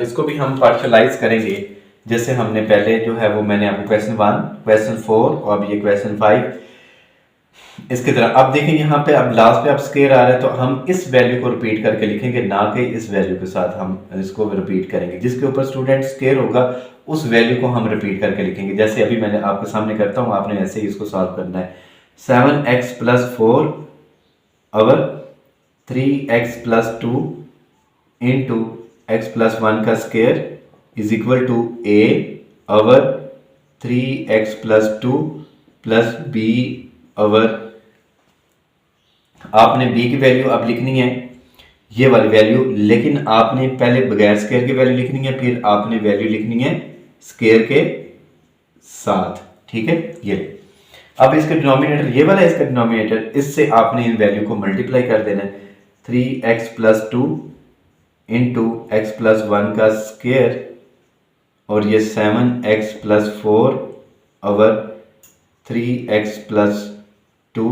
इसको भी हम पार्शलाइज करेंगे जैसे हमने पहले जो है वो मैंने आपको क्वेश्चन 1, क्वेश्चन 4 और अब ये क्वेश्चन 5 इसकी तरह। अब देखें यहाँ पे अब लास्ट पे अब स्क्वायर आ रहा है, तो हम इस वैल्यू को रिपीट करके लिखेंगे, ना कि इस वैल्यू के साथ हम इसको रिपीट करेंगे। जिसके ऊपर स्टूडेंट स्क्वायर होगा उस वैल्यू को हम रिपीट करके लिखेंगे। जैसे अभी मैंने आपके सामने करता हूँ, आपने ऐसे ही इसको सॉल्व करना है। 7x प्लस 4 और 3x plus 2 into x plus 1 का square is equal to a over 3x plus 2 plus b over, आपने b की वैल्यू अब लिखनी है ये वाली वैल्यू, लेकिन आपने पहले बगैर स्क्वायर की वैल्यू लिखनी है, फिर आपने वैल्यू लिखनी है स्क्वायर के साथ, ठीक है। ये अब इसका डिनोमिनेटर ये वाला है, इसका डिनोमिनेटर, इससे आपने इन वैल्यू को मल्टीप्लाई कर देना है। 3x plus 2 into x plus 1 का स्क्वायर और ये 7x plus 4 over 3x plus 2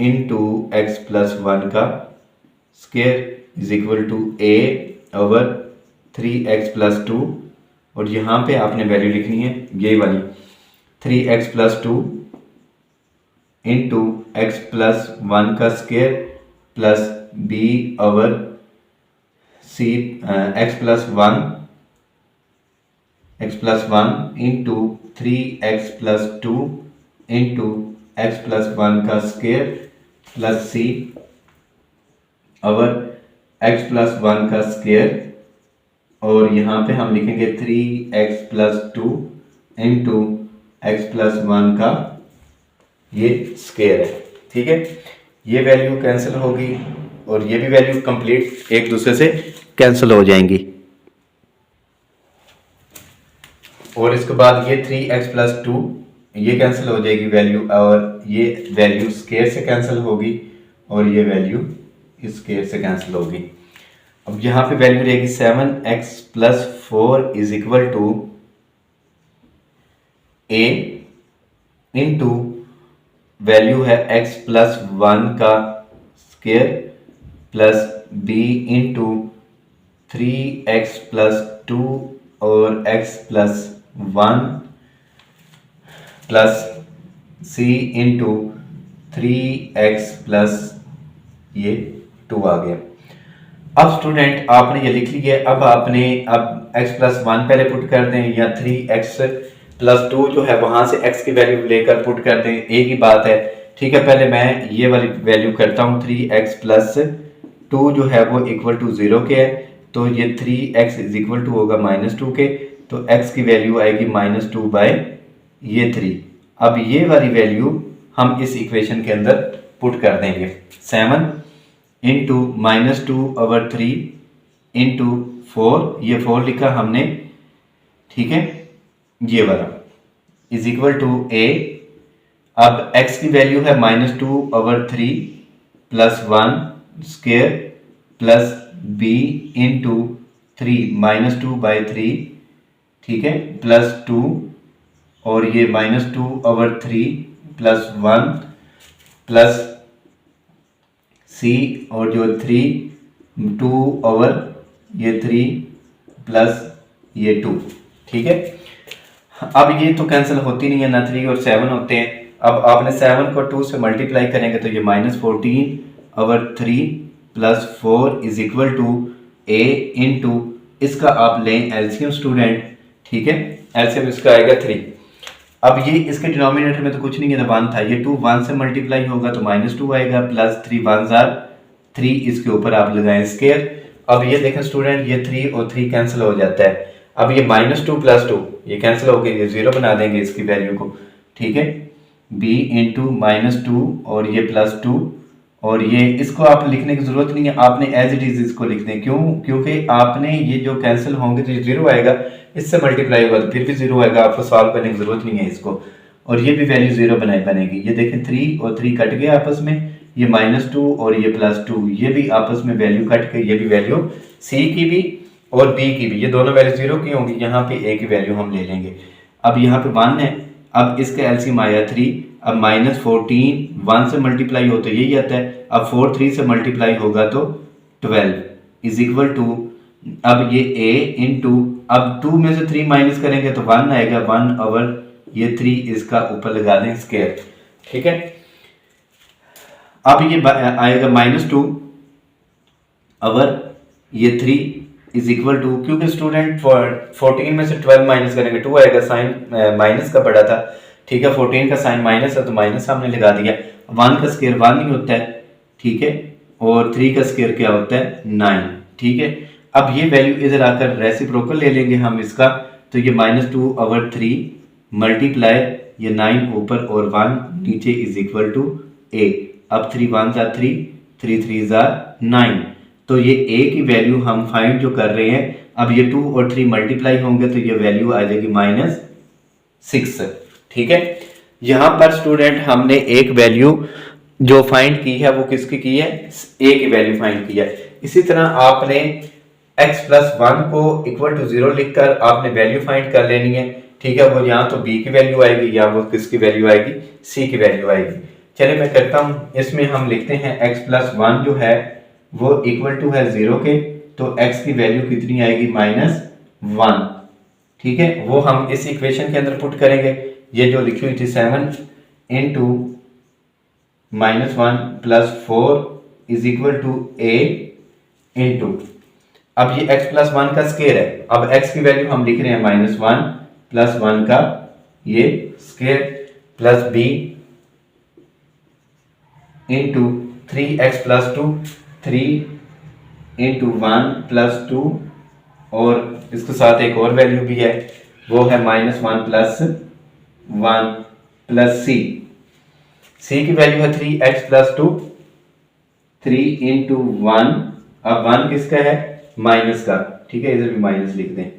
into x plus 1 का square is equal to a over 3x plus 2, और यहाँ पे आपने वैल्यू लिखनी है ये वाली 3x plus 2 into x plus one का square plus b over c x plus one into three x plus two into x plus one का square plus c over x plus one का square, और यहाँ पे हम लिखेंगे three x plus two into x plus one का ये square है। ठीक है, ये वैल्यू कैंसिल होगी और ये भी वैल्यू कंप्लीट एक दूसरे से कैंसिल हो जाएंगी। और इसके बाद ये थ्री एक्स प्लस टू ये कैंसिल हो जाएगी वैल्यू, और ये वैल्यू स्क्वायर से कैंसिल होगी और ये वैल्यू इस स्क्वायर से कैंसिल होगी। अब यहाँ पे वैल्यू रहेगी seven x plus four is equal to a into value है एक्स प्लस वन का square plus b into three x plus two और x plus one plus c into three x plus ये two आ गया। अब student आपने ये लिख लिया है, अब एक्स प्लस वन पहले पुट कर दें या थ्री एक्स प्लस टू जो है वहां से एक्स की वैल्यू लेकर पुट कर दें, एक ही बात है। ठीक है, पहले मैं ये वाली वैल्यू करता हूँ, थ्री एक्स प्लस टू जो है वो इक्वल टू जीरो के है, तो ये three x is equal to होगा माइनस टू के, तो x की वैल्यू आएगी माइनस टू बाई ये थ्री। अब ये वाली वैल्यू हम इस इक्वेशन के अंदर पुट कर देंगे, seven into minus two over three into four, ये फोर लिखा हमने, ठीक है, ये वाला इज इक्वल टू ए। अब x की वैल्यू है minus two over three plus one square plus b into three minus two by three, ठीक है, प्लस टू और ये minus two over three plus one plus c और जो three two over ये थ्री प्लस ये two. ठीक है, अब ये तो कैंसिल होती नहीं है ना, थ्री और सेवन होते हैं। अब आपने सेवन को टू से मल्टीप्लाई करेंगे तो ये minus fourteen over three plus four is equal to a into इसका आप लें एलसीएम स्टूडेंट, ठीक है, एलसीएम इसका आएगा थ्री। अब ये इसके डिनोमिनेटर में तो कुछ नहीं है, तो वन था, ये टू वन से मल्टीप्लाई होगा तो माइनस टू आएगा plus three one jar three, इसके ऊपर आप लगाएं स्क्वायर। अब ये देखें स्टूडेंट, ये थ्री और थ्री कैंसिल हो जाता है। अब ये माइनस टू प्लस टू ये कैंसिल हो गया, ये जीरो बना देंगे इसकी वैल्यू को, ठीक है, बी इंटू माइनस टू और ये प्लस टू, और ये इसको आप लिखने की जरूरत नहीं है, आपने एज इट इज इसको लिख दें। क्यों? क्योंकि आपने ये जो कैंसिल होंगे तो ये जीरो आएगा, इससे मल्टीप्लाई होगा तो फिर भी जीरो आएगा, आपको सॉल्व करने की जरूरत नहीं है इसको, और ये भी वैल्यू जीरो बनेगी। ये देखें थ्री और थ्री कट गए आपस में, ये माइनस टू और ये प्लस टू, ये भी आपस में वैल्यू कट गई, ये भी वैल्यू सी की भी और बी की भी, ये दोनों वैल्यू जीरो की होंगी, यहाँ पे ए की वैल्यू हम ले लेंगे। अब यहाँ पे वन है, अब इसका एलसीएम आया थ्री, अब माइनस फोर्टीन वन से मल्टीप्लाई हो तो यही आता है, अब फोर थ्री से मल्टीप्लाई होगा तो 12 इज इक्वल टू, अब ये a इंटू, अब टू में से थ्री माइनस करेंगे तो वन आएगा, वन ओवर ये थ्री इसका ऊपर लगा दें स्क्वायर, ठीक है। अब ये आएगा माइनस टू ओवर ये थ्री इज इक्वल टू, क्योंकि स्टूडेंट 14 में से 12 माइनस करेंगे टू आएगा, साइन माइनस का बड़ा था, ठीक है, 14 का साइन माइनस है तो माइनस हमने लगा दिया। वन का स्क्वायर वन ही होता है, ठीक है, और थ्री का स्क्वायर क्या होता है 9, ठीक है। अब ये वैल्यू इधर आकर रेसिप्रोकल ले लेंगे हम इसका, तो ये minus two over three multiply ये 9 ऊपर और 1 नीचे इज इक्वल टू ए। अब three one jar three, three three jar 9, तो ये a की वैल्यू हम फाइंड जो कर रहे हैं, अब ये 2 और 3 मल्टीप्लाई होंगे तो ये वैल्यू आ जाएगी -6, ठीक है। यहाँ पर स्टूडेंट हमने एक वैल्यू जो फाइंड की है वो किसकी की है, a की वैल्यू फाइंड की है। इसी तरह आपने x प्लस वन को इक्वल टू 0 लिखकर आपने वैल्यू फाइंड कर लेनी है, ठीक है। वो यहाँ तो b की वैल्यू आएगी या वो किसकी वैल्यू आएगी, c की वैल्यू आएगी। चलिए मैं करता हूँ, इसमें हम लिखते हैं x प्लस वन जो है वो इक्वल टू है 0 के, तो x की वैल्यू कितनी आएगी -1, ठीक है। वो हम इस इक्वेशन के अंदर पुट करेंगे, ये जो लिखी हुई थी 7 into -1 plus 4 is equal to a into, अब ये x प्लस 1 का स्केयर है, अब x की वैल्यू हम लिख रहे हैं -1 प्लस 1 का ये square plus b into 3x plus 2, 3 into 1 plus 2, और इसके साथ एक और वैल्यू भी है, वो है -1 प्लस 1 प्लस c की वैल्यू है 3x प्लस 2, 3 इंटू 1, अब 1 किसका है, माइनस का, ठीक है, इधर भी माइनस लिख दें,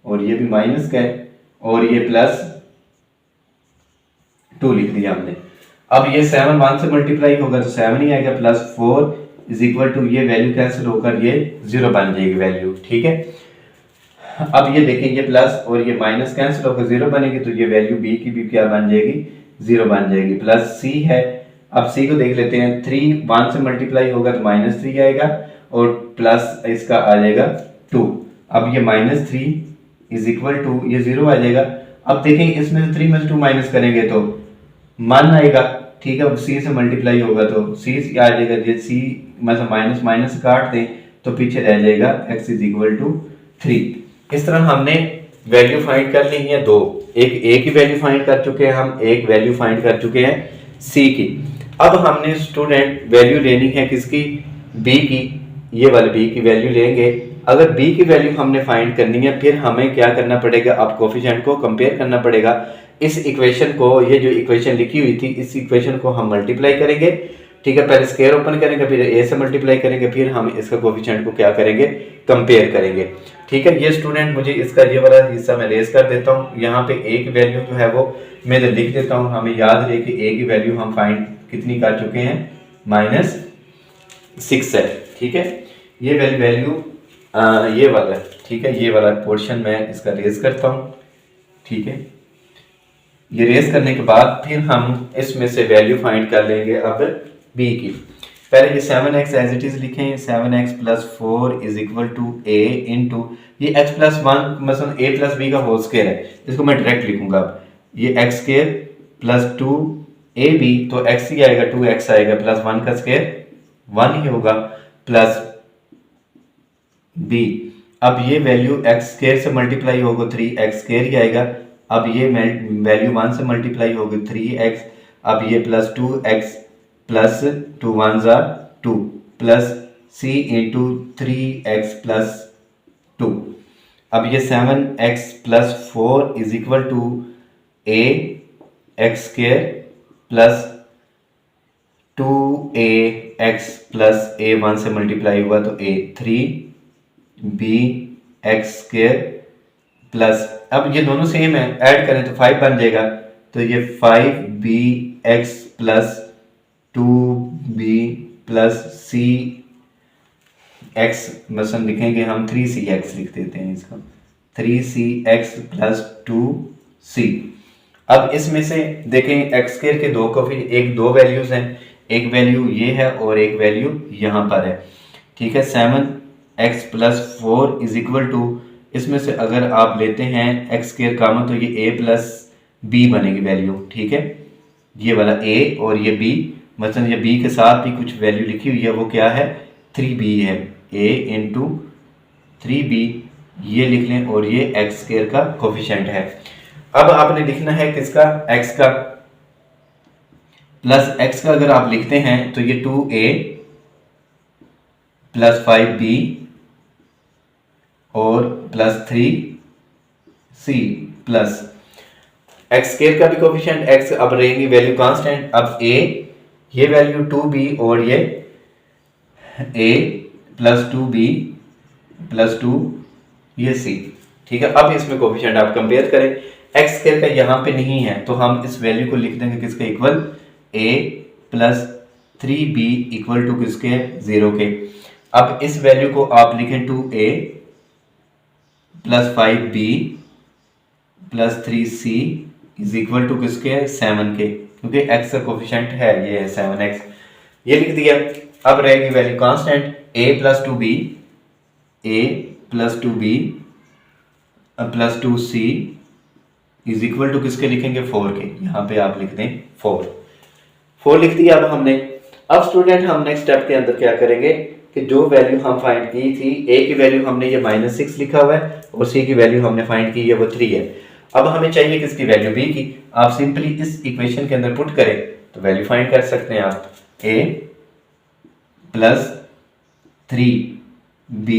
और ये भी माइनस का है, और ये प्लस 2 लिख दिया हमने। अब ये 7 1 से मल्टीप्लाई होगा तो 7 ही आएगा, प्लस 4 इज इक्वल टू, ये वैल्यू कैंसिल होकर ये 0 बन जाएगी वैल्यू, ठीक है। अब ये देखें, ये प्लस और ये माइनस कैंसिल होकर 0 बनेगी, तो ये वैल्यू b की भी क्या बन जाएगी, 0 बन जाएगी। प्लस c है, अब c को देख लेते हैं, 3 1 से मल्टीप्लाई होगा तो -3 आएगा, और प्लस इसका आ जाएगा 2, अब ये -3 इज इक्वल टू, ये 0 आ जाएगा। अब देखें, इसमें से 3 में से 2 माइनस करेंगे तो 1 आएगा, ठीक है, c से मल्टीप्लाई होगा तो c आ जाएगा, ये c मतलब माइनस माइनस काट दें तो पीछे रह जाएगा x इज इक्वल टू 3। इस तरह हमने वैल्यू फाइंड कर ली है दो, एक a की वैल्यू फाइंड कर चुके हैं हम, एक वैल्यू फाइंड कर चुके हैं c की। अब हमने स्टूडेंट वैल्यू लेनी है किसकी, b की, ये वाले b की वैल्यू लेंगे। अगर b की वैल्यू हमने फाइंड करनी है, फिर हमें क्या करना पड़ेगा, अब कोफिशिएंट को कंपेयर करना पड़ेगा। इस इक्वेशन को, ये जो इक्वेशन लिखी हुई थी, इस इक्वेशन को हम मल्टीप्लाई करेंगे, ठीक है, पहले स्क्वायर ओपन करेंगे, फिर a से मल्टीप्लाई करेंगे, फिर हम इसका कोफिशिएंट को क्या करेंगे, कंपेयर करेंगे, ठीक है। ये स्टूडेंट मुझे इसका ये वाला हिस्सा मैं रेज कर देता हूँ, यहाँ पे a की वैल्यू जो है वो मैं इधर लिख देता हूँ। हमें याद रहे कि a की वैल्यू हम फाइंड कितनी कर चुके हैं, -6 है, ठीक है। ये वैल्यू ये वाला, ठीक है, ये वाला पोर्शन मैं इसका रेज करता हूँ, ठीक है। ये रेज करने के बाद फिर हम इसमें से वैल्यू फाइंड कर लेंगे अब b की। पहले ये 7x एज इट इज लिखें, 7x plus 4 is equal to a into, ये x प्लस 1 मतलब a प्लस b का होल स्क्वायर है, इसको मैं डायरेक्ट लिखूंगा। अब ये x स्क्वायर प्लस 2ab, तो x ही आएगा, 2x आएगा, प्लस 1 का स्क्वायर 1 ही होगा, प्लस b। अब ये वैल्यू x स्क्वायर से मल्टीप्लाई होगा 3x स्क्वायर ही आएगा। अब ये वैल्यू 1 से मल्टीप्लाई होगी 3x, अब ये प्लस 2x प्लस 2 1 ज़ा 2 plus c into 3x plus 2। अब ये 7x plus 4 is equal to a x square plus 2ax plus a 1 से मल्टीप्लाई हुआ तो a 3b x square plus, अब ये दोनों सेम है, ऐड करें तो 5 बन जाएगा, तो ये 5bx plus 2b plus c x, मसलन लिखेंगे हम 3cx लिख देते हैं इसको, 3cx प्लस 2c। अब इसमें से देखें x स्क्वायर के दो वैल्यूज हैं, एक वैल्यू ये है और एक वैल्यू यहाँ पर है, ठीक है। 7x plus 4 is equal to, इसमें से अगर आप लेते हैं x स्क्वायर कॉमन तो ये a प्लस b बनेगी वैल्यू, ठीक है, ये वाला a और ये b, मतलब ये b के साथ भी कुछ वैल्यू लिखी हुई है, वो क्या है, 3b है, a इंटू 3b ये लिख लें, और ये x स्क्वायर का कोफिशिएंट है। अब आपने लिखना है किसका, x का, प्लस x का अगर आप लिखते हैं तो ये 2a प्लस 5b और plus 3c plus x square का भी कोफिशिएंट x, अब रहेगी वैल्यू कांस्टेंट। अब a ये वैल्यू 2b और ये a प्लस 2b प्लस 2 ये c, ठीक है। अब इसमें कोफिशिएंट आप कंपेयर करें, x स्क्वायर का यहाँ पे नहीं है तो हम इस वैल्यू को लिख देंगे किसके equal, a plus 3b equal to किसके, 0 के। अब इस वैल्यू को आप लिखें 2a plus 5b plus 3c is equal to किसके, 7 के, क्योंकि x का कोफिशिएंट है ये 7x, ये लिख दिया। अब रहेगी value constant, a plus 2b, a plus 2b plus 2c is equal to किसके लिखेंगे, 4 के, यहाँ पे आप लिख दें 4। 4 लिख दिया अब हमने। अब स्टूडेंट हम नेक्स्ट स्टेप के अंदर क्या करेंगे कि जो वैल्यू हम फाइंड की थी, a की वैल्यू हमने ये -6 लिखा हुआ है और c की वैल्यू हमने फाइंड की है वो 3 है। अब हमें चाहिए किसकी वैल्यू, b की। आप सिंपली इस इक्वेशन के अंदर पुट करें तो वैल्यू फाइंड कर सकते हैं आप। a plus 3b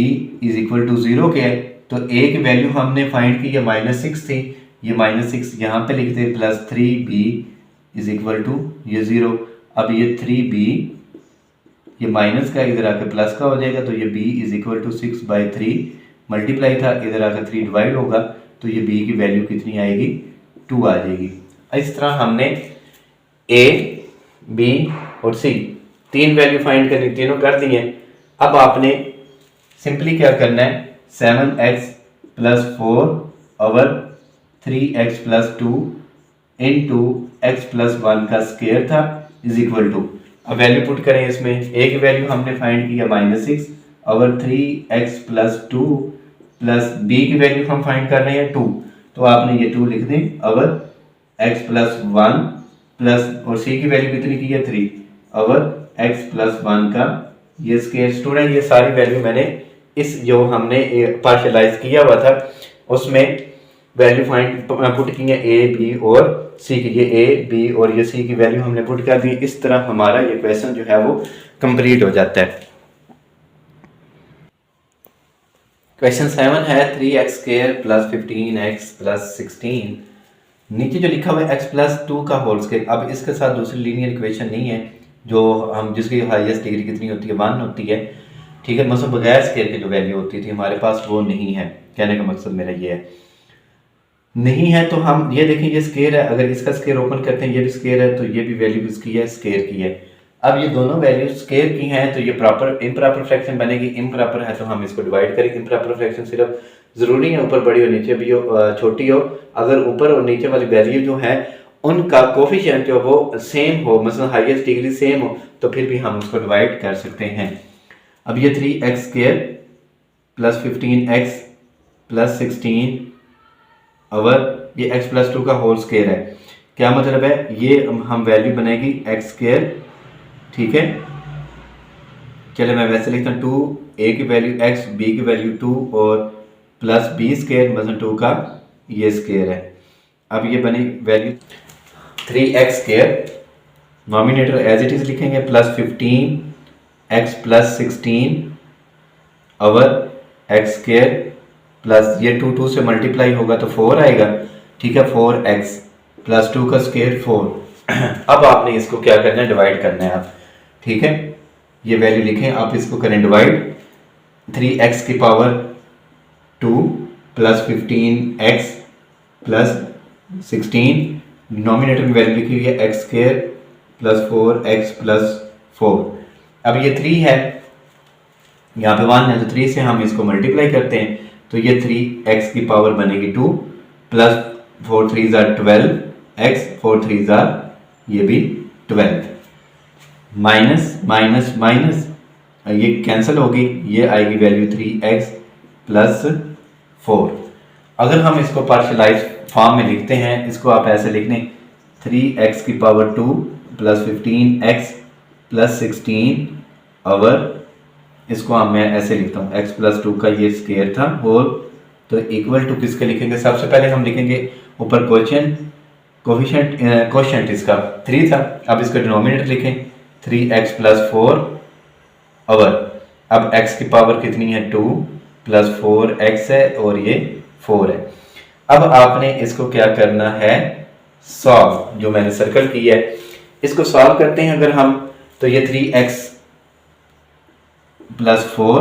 is equal to 0 के है, तो a की वैल्यू हमने फाइंड की ये -6 थी, ये -6 यहाँ पे लिखते हैं, plus 3b is equal to ये 0। अब ये 3b ये माइनस का इधर आकर प्लस का हो जाएगा, तो ये b is equal to 6/3 multiply था, इधर आकर 3 डिवाइड होगा, तो ये b की वैल्यू कितनी आएगी, 2 आ जाएगी। इस तरह हमने a, b और c तीन वैल्यू फाइंड करनी, तीनों कर दी हैं। अब आपने सिंपली क्या करना है, 7x plus 4 over 3x plus 2 into x plus 1 का स्क्वायर था इज इक्वल टू, अब वैल्यू पुट करें इसमें। a की वैल्यू हमने फाइंड किया -6 over 3x plus 2 plus b की वैल्यू हम फाइंड कर रहे हैं 2, तो आपने ये 2 लिख दें ओवर x प्लस 1 प्लस, और c की वैल्यू कितनी की है 3 ओवर x प्लस 1 का ये स्क्वायर। स्टूडेंट ये सारी वैल्यू मैंने इस जो हमने पार्शलाइज किया हुआ था उसमें वैल्यू फाइंड पुट की है a b और c की, ये a b और ये c की वैल्यू हमने पुट कर दी। इस तरह हमारा ये क्वेश्चन जो है वो कंप्लीट हो जाता है। क्वेश्चन 7 है 3x² प्लस 15x प्लस 16, नीचे जो लिखा हुआ है x प्लस 2 का होल स्क्वायर। अब इसके साथ दूसरी लीनियर इक्वेशन नहीं है जो हम जिसकी हाईएस्ट डिग्री कितनी होती है, 1 होती है, ठीक है। मतलब बगैर स्क्वायर की जो वैल्यू होती थी हमारे पास वो नहीं है, कहने का मकसद मेरा ये है, नहीं है। तो हम ये देखें ये स्क्वायर है, अगर इसका स्क्वायर ओपन करते हैं ये भी स्क्वायर है, तो ये भी वैल्यू किसकी है, स्क्वायर की है। अब ये दोनों वैल्यू स्क्वायर की हैं तो ये प्रॉपर इम्प्रॉपर फ्रैक्शन बनेगी, इम्प्रॉपर है तो हम इसको डिवाइड करें। इम्प्रॉपर फ्रैक्शन सिर्फ जरूरी है ऊपर बड़ी हो नीचे भी हो छोटी हो, अगर ऊपर और नीचे वाली वैल्यू जो है उनका कोफिशिएंट जो वो सेम हो, मतलब हाईएस्ट डिग्री सेम हो, तो फिर भी हम उसको डिवाइड कर सकते हैं। अब ये 3x² plus 15x plus 16 over ये x प्लस 2 का होल स्क्वायर है, क्या मतलब है, ये हम वैल्यू बनेगी x², ठीक है। चले मैं वैसे लिखता हूँ 2a की वैल्यू x, b की वैल्यू 2 और प्लस b² मतलब 2 का ये स्क्वायर है। अब ये बनी value 3x², nominator as it is लिखेंगे, plus 15x plus 16 over x² plus ये 2 से मल्टीप्लाई होगा तो 4 आएगा, ठीक है, 4x प्लस 2 का स्क्वायर 4। अब आपने इसको क्या करना है, डिवाइड करना है आप, ठीक है। ये वैल्यू लिखें, आप इसको करें डिवाइड, 3x की power 2 plus 15x plus 16, denominator में वैल्यू लिखी हुई है x² प्लस 4x प्लस 4। अब ये 3 है, यहाँ पे 1 है तो 3 से हम इसको मल्टीप्लाई करते हैं, तो ये 3x की पावर बनेगी 2 प्लस 4 3 12x, 4 3 ये भी 12, माइनस माइनस माइनस ये कैंसिल होगी, ये आएगी वैल्यू 3x प्लस 4। अगर हम इसको पार्शलाइज फॉर्म में लिखते हैं, इसको आप ऐसे लिख लें, 3x की power 2 plus 15x plus 16 over, इसको हम मैं ऐसे लिखता हूँ x प्लस 2 का ये स्क्वायर था होल, तो इक्वल टू किसके लिखेंगे, सबसे पहले हम लिखेंगे ऊपर कोएफिशिएंट इसका 3 था, अब इसका डिनोमिनेटर लिखें 3x प्लस 4 ओवर, अब x की पावर कितनी है 2 प्लस 4x है और ये 4 है। अब आपने इसको क्या करना है, सॉल्व, जो मैंने सर्कल किया है इसको सॉल्व करते हैं अगर हम, तो ये 3x प्लस 4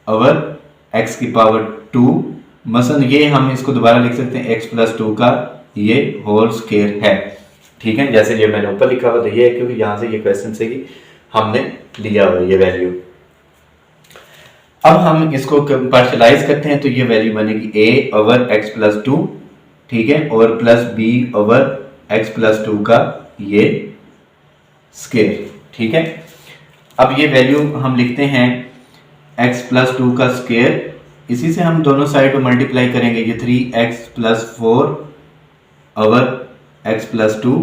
ओवर x की पावर 2, मसलन ये हम इसको दोबारा लिख सकते हैं x प्लस 2 का ये होल स्क्वायर है, ठीक है, जैसे ये मैंने ऊपर लिखा हुआ था ये है, क्योंकि यहाँ से ये क्वेश्चन से ही हमने लिया हुआ ये वैल्यू। अब हम इसको पार्शलाइज करते हैं तो ये वैल्यू बनेगी a ओवर x प्लस 2, ठीक है, और plus b over x plus 2 का ये स्क्वायर, ठीक है। अब ये वैल्यू हम लिखते हैं x प्लस 2 का स्क्वायर, इसी से हम दोनों साइड पर मल्टीप्लाई करेंगे, ये 3x plus 4 over x plus 2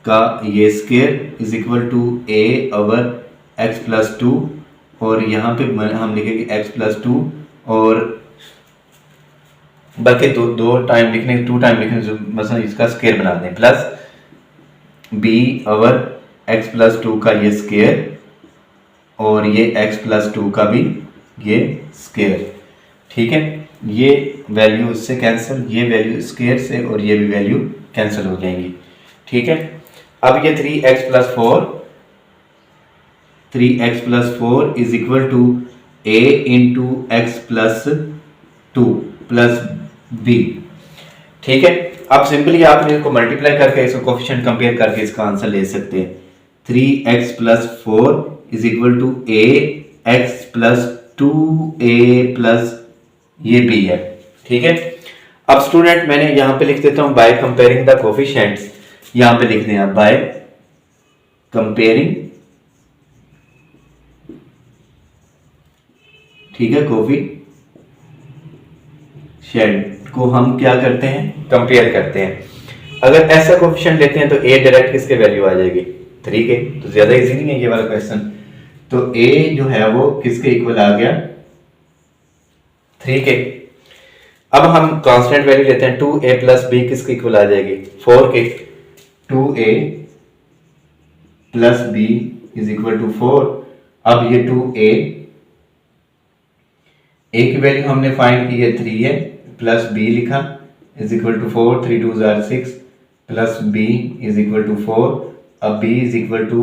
का ये square is equal to a over x plus 2, और यहाँ पे हम लिखेंगे x प्लस 2, और बल्कि दो टाइम लिखने, 2 टाइम लिखने से मतलब इसका स्केयर बना दें, plus b over x plus 2 का ये स्केयर, और ये x प्लस 2 का भी ये स्केयर। ठीक है, ये वैल्यू इससे कैंसिल, ये वैल्यू स्केयर से और ये भी वैल्यू कैंसिल हो जाएंगी। ठीक है, अब ये 3x plus 4 is equal to a into x plus 2 plus b। ठीक है, अब सिंपली आपने इसको मल्टीप्लाई करके इसको कोफिशिएंट कंपेयर करके इसका आंसर ले सकते हैं। 3x plus 4 is equal to a x plus 2a plus ये b है। ठीक है, अब स्टूडेंट मैंने यहां पे लिख देता हूं बाय कंपेयरिंग द कोफिशिएंट्स, यहां पे लिख दें आप बाय कंपेयरिंग, ठीक है, कोफिशिएंट को हम क्या करते हैं, कंपेयर करते हैं। अगर ऐसा कोफिशिएंट लेते हैं तो a डायरेक्ट किसके वैल्यू आ जाएगी, 3 के, तो ज्यादा इजी नहीं है ये वाला क्वेश्चन। तो a जो है वो किसके इक्वल आ गया, 3 के। अब हम कांस्टेंट वैल्यू लेते हैं, 2a प्लस b किसके इक्वल आ जाएगी, 4 के। 2a plus b is equal to 4। अब ये 2a, a की वैल्यू हमने फाइंड की है 3 है, प्लस b लिखा इज इक्वल टू 4, 3 2 जार 6 plus b is equal to 4। अब b इज इक्वल टू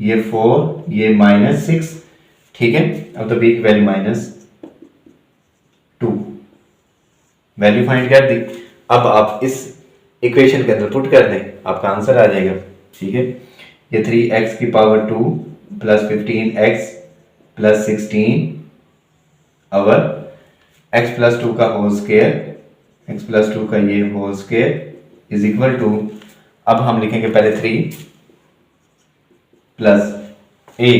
ये 4, ये माइनस 6। ठीक है, अब तो b की वैल्यू माइनस 2, वैल्यू फाइंड कर दी। अब आप इस इक्वेशन के अंदर पुट कर दें, आपका आंसर आ जाएगा। ठीक है, ये 3x की power 2 plus 15x plus 16 over x plus 2 का होल स्क्वायर, x प्लस 2 का ये whole square is equal to, अब हम लिखेंगे पहले 3 प्लस a,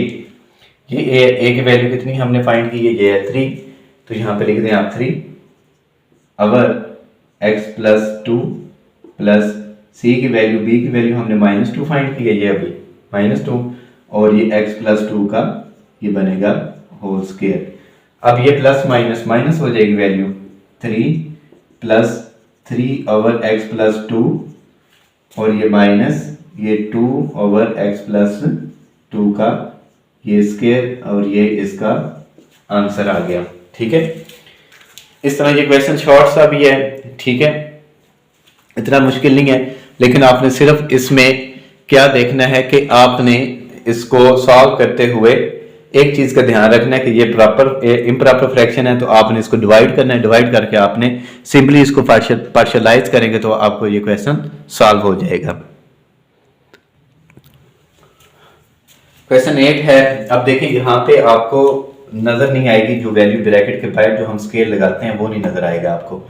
ये a की वैल्यू कितनी हमने फाइंड की है, ये है 3, तो यहाँ पे लिख दें आप 3 over x plus 2 plus c की वैल्यू, b की वैल्यू हमने माइनस 2 फाइंड की है, ये अभी माइनस 2, और ये x प्लस 2 का ये बनेगा होल स्क्वायर। अब ये प्लस माइनस माइनस हो जाएगी value, 3 plus 3 over x plus 2, और ये माइनस ये 2 ओवर x प्लस 2 का ये स्क्वायर, और ये इसका आंसर आ गया। ठीक है, इस तरह ये क्वेश्चन शॉर्ट सा भी है। ठीक है, इतना मुश्किल नहीं है, लेकिन आपने सिर्फ इसमें क्या देखना है कि आपने इसको सॉल्व करते हुए एक चीज का ध्यान रखना है कि ये प्रॉपर इम्प्रॉपर फ्रैक्शन है, तो आपने इसको डिवाइड करना है, डिवाइड करके आपने सिंपली इसको पार्शियलाइज करेंगे तो आपको ये क्वेश्चन सॉल्व हो जाएगा। क्वेश्चन 8 है। अब देखिए यहाँ पे आपको नजर नहीं आएगी जो वैल्यू ब्रैकेट के बाहर जो हम स्केल लगाते हैं वो नहीं नजर आएगा आपको,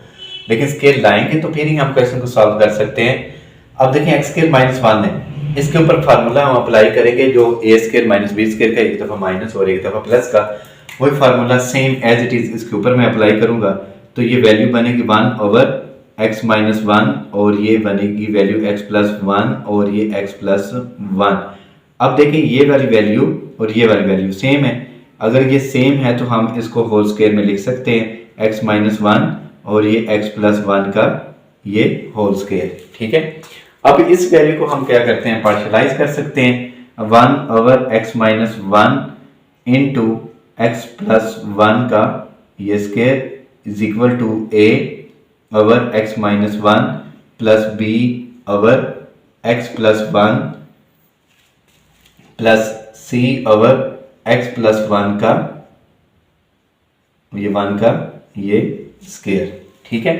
लेकिन स्केल लाएंगे तो फिर ही हम क्वेश्चन को सॉल्व कर सकते हैं। अब देखें एक्स स्केयर माइनस 1 है, इसके ऊपर फार्मूला हम अप्लाई करेंगे जो ए स्केयर माइनस बी स्केयर का एक दफा माइनस और एक दफा प्लस का, वही formula same as it is इसके ऊपर मैं अप्लाई करूंगा, तो ये वैल्यू बनेगी 1 ओवर x माइनस 1, और ये बनेगी वैल्यू x प्लस 1, और ये x प्लस 1। अब देखिए ये वाली वैल्यू और ये वाली वैल्यू सेम है, अगर ये सेम है तो हम इसको होल स्क्वायर में लिख सकते हैं x माइनस 1 और ये x प्लस 1 का ये होल स्क्वायर। ठीक है, अब इस वैल्यू को हम क्या करते हैं, पार्शियलाइज कर सकते हैं। 1 over x minus 1 into x plus 1 का ये square is equal to a over x minus 1 plus b over x plus 1 plus c over x plus 1 का ये 1 का ये स्क्वायर। ठीक है,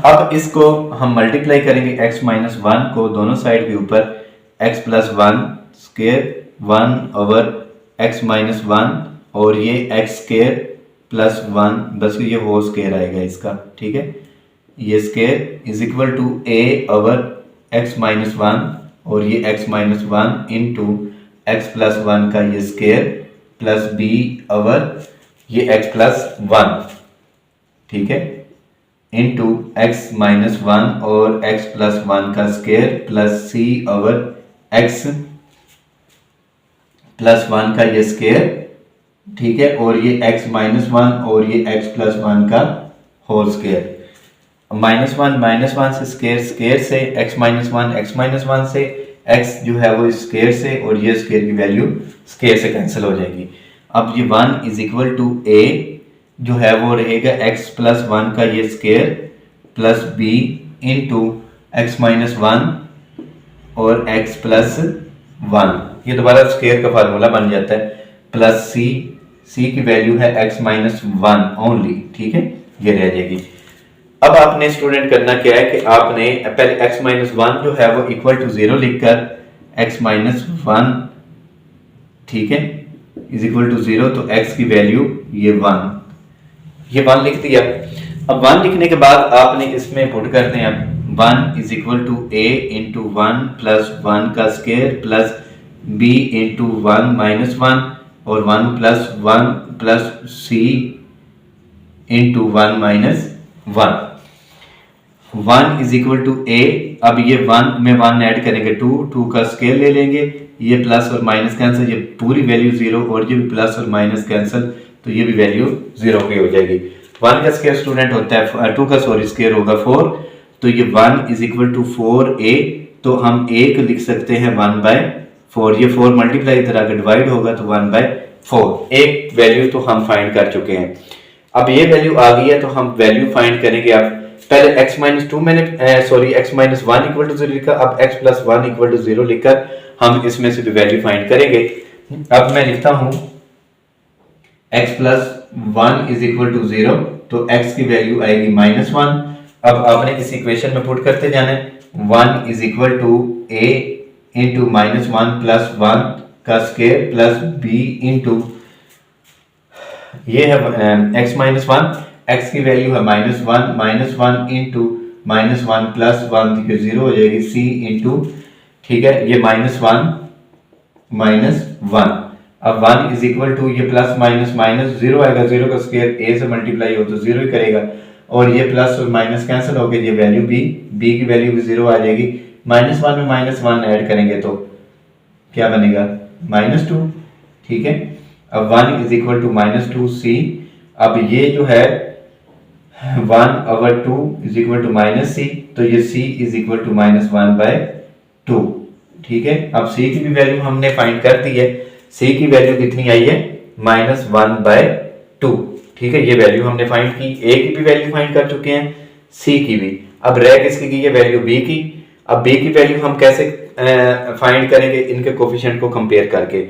अब इसको हम मल्टीप्लाई करेंगे x माइनस 1 को दोनों साइड के ऊपर, x plus 1 square 1 over x minus 1 और ये x स्क्वायर प्लस 1, बस ये होल स्क्वायर आएगा इसका। ठीक है, ये square is equal to a over x minus 1 और ये x minus 1 into x plus 1 का ये स्क्वायर प्लस b ओवर ये x प्लस 1। ठीक है, इंटू एक्स माइनस वन और एक्स प्लस वन का square plus c over x plus one का ये स्क्वायर, ठीक है, और ये एक्स माइनस वन और ये एक्स प्लस वन का होल स्क्वायर। माइनस वन से स्क्वायर से एक्स माइनस वन से एक्स जो है वो स्क्वायर से, और ये स्क्वायर की वैल्यू स्क्वायर से कैंसिल हो जाएगी। अब ये 1 इज इक्वल टू ए जो है वो रहेगा एक्स प्लस वन का ये square plus b into x minus one और एक्स प्लस वन, ये दोबारा स्क्वायर का फार्मूला बन जाता है, प्लस सी की वैल्यू है एक्स माइनस वन ओनली, ठीक है, ये रह जाएगी। अब आपने स्टूडेंट करना क्या है कि आपने पहले एक्स माइनस वन जो है वो इक्वल टू 0 लिखकर एक्स माइनस वन, ठीक है, इज इक्वल टू 0, तो एक्स की वैल्यू ये 1 लिख दिया। अब 1 लिखने के बाद आपने इसमें पुट करते हैं 1 is equal to a into one plus one का square plus b into one minus one और 1 plus c into one minus 1 is equal to a. अब ये 1 में 1 ऐड करेंगे 2 का स्क्वायर ले लेंगे, ये प्लस और माइनस कैंसिल, ये पूरी वैल्यू 0 और ये भी प्लस और माइनस कैंसिल, तो ये भी वैल्यू 0 की हो जाएगी। 1 का स्क्वायर स्टूडेंट होता है 2 का स्क्वायर होगा 4, तो ये 1 इज इक्वल टू 4a, तो हम a को लिख सकते हैं 1/4, ये 4 मल्टीप्लाई इधर आकर डिवाइड होगा तो 1/4। एक वैल्यू तो हम फाइंड कर चुके हैं। अब ये वैल्यू आ गई है तो हम वैल्यू फाइंड करेंगे। आप पहले x minus two x minus one equal to 0 लिखा, अब x plus one equal to 0 लिखकर हम इसमें से भी वैल्यू फाइंड करेंगे। अब मैं लिखता हूं x plus one is equal to 0, तो x की वैल्यू आएगी -1। अब आपने इस इक्वेशन में पुट करते जाना है, 1 is equal to a into -1 plus 1 का स्क्वायर प्लस b इंटू ये है x माइनस वन, x की वैल्यू है -1 इंटू -1 प्लस 1 0 हो जाएगी, c इंटू, ठीक है, ये -1 अब 1 इज इक्वल टू ये प्लस माइनस माइनस 0 आएगा, 0 का स्क्वायर a से मल्टीप्लाई हो तो 0 ही करेगा, और ये प्लस और माइनस कैंसिल हो गया, ये वैल्यू b की वैल्यू भी 0 आ जाएगी। -1 में -1 ऐड करेंगे तो क्या बनेगा -2, ठीक है। अब 1 इज इक्वल टू -2c, अब ये जो है 1/2 इज इक्वल टू -c, तो ये c इज इक्वल टू -1/2, ठीक है। अब c की भी वैल्यू हमने फाइंड कर दी है, c की वैल्यू कितनी आई है -1/2, ठीक है, ये वैल्यू हमने फाइंड की। a की भी वैल्यू फाइंड कर चुके हैं, c की भी। अब रह किसकी की है वैल्यू b की। अब b की वैल्यू हम कैसे फाइंड करेंगे, इनके कोफिशिएंट को कंपेयर करके,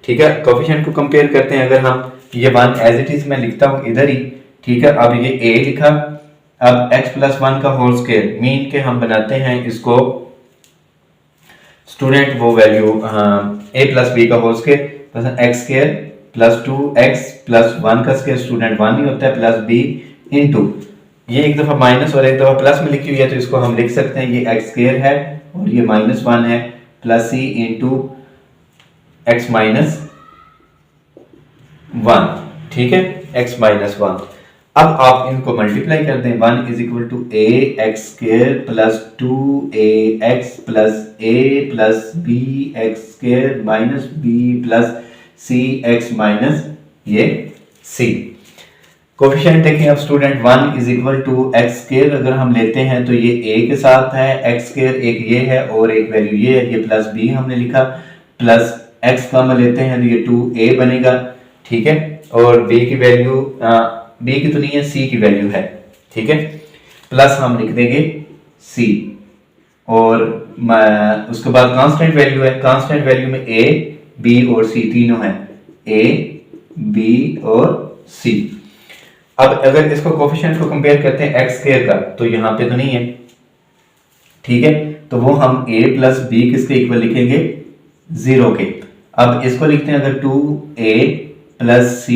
ठीक है। कोफिशिएंट को कंपेयर करते हैं, अगर हम ये 1 एज इट इज मैं लिखता हूं इधर ही, ठीक है। अब ये a लिखा, अब x प्लस 1 का होल स्क्वायर मीन के हम बनाते हैं इसको स्टूडेंट वो वैल्यू a प्लस b का whole square x square plus 2x plus 1 का स्क्वायर स्टूडेंट 1 ही होता है प्लस b इंटू ये एक दफा माइनस और एक दफा प्लस में लिखी हुई है, तो इसको हम लिख सकते हैं ये एक्स स्क्वायर है और ये -1 है plus c into x minus 1, ठीक है, x माइनस 1। अब आप इनको मल्टीप्लाई कर दें, 1 is equal to a x square plus 2ax plus a plus b x square minus b plus c x minus ये c। कोफिशिएंट देखें अब student, 1 is equal to x square अगर हम लेते हैं तो ये a के साथ है, एक्स स्क्वायर एक ये है और एक वैल्यू ये है, ये प्लस b हमने लिखा, प्लस x कॉमन लेते हैं तो ये 2a बनेगा, ठीक है, और b की वैल्यू b की तो नहीं है, c की वैल्यू है, ठीक है, प्लस हम लिख देंगे c, और उसके बाद कांस्टेंट वैल्यू है, कांस्टेंट वैल्यू में a b और c तीनों हैं, a b और c। अब अगर इसको कोफिशिएंट को कंपेयर करते हैं एक्स स्क्वायर का, तो यहाँ पे तो नहीं है, ठीक है, तो वो हम a प्लस b किसके इक्वल लिखेंगे 0 के। अब इसको लिखते हैं अगर 2a plus c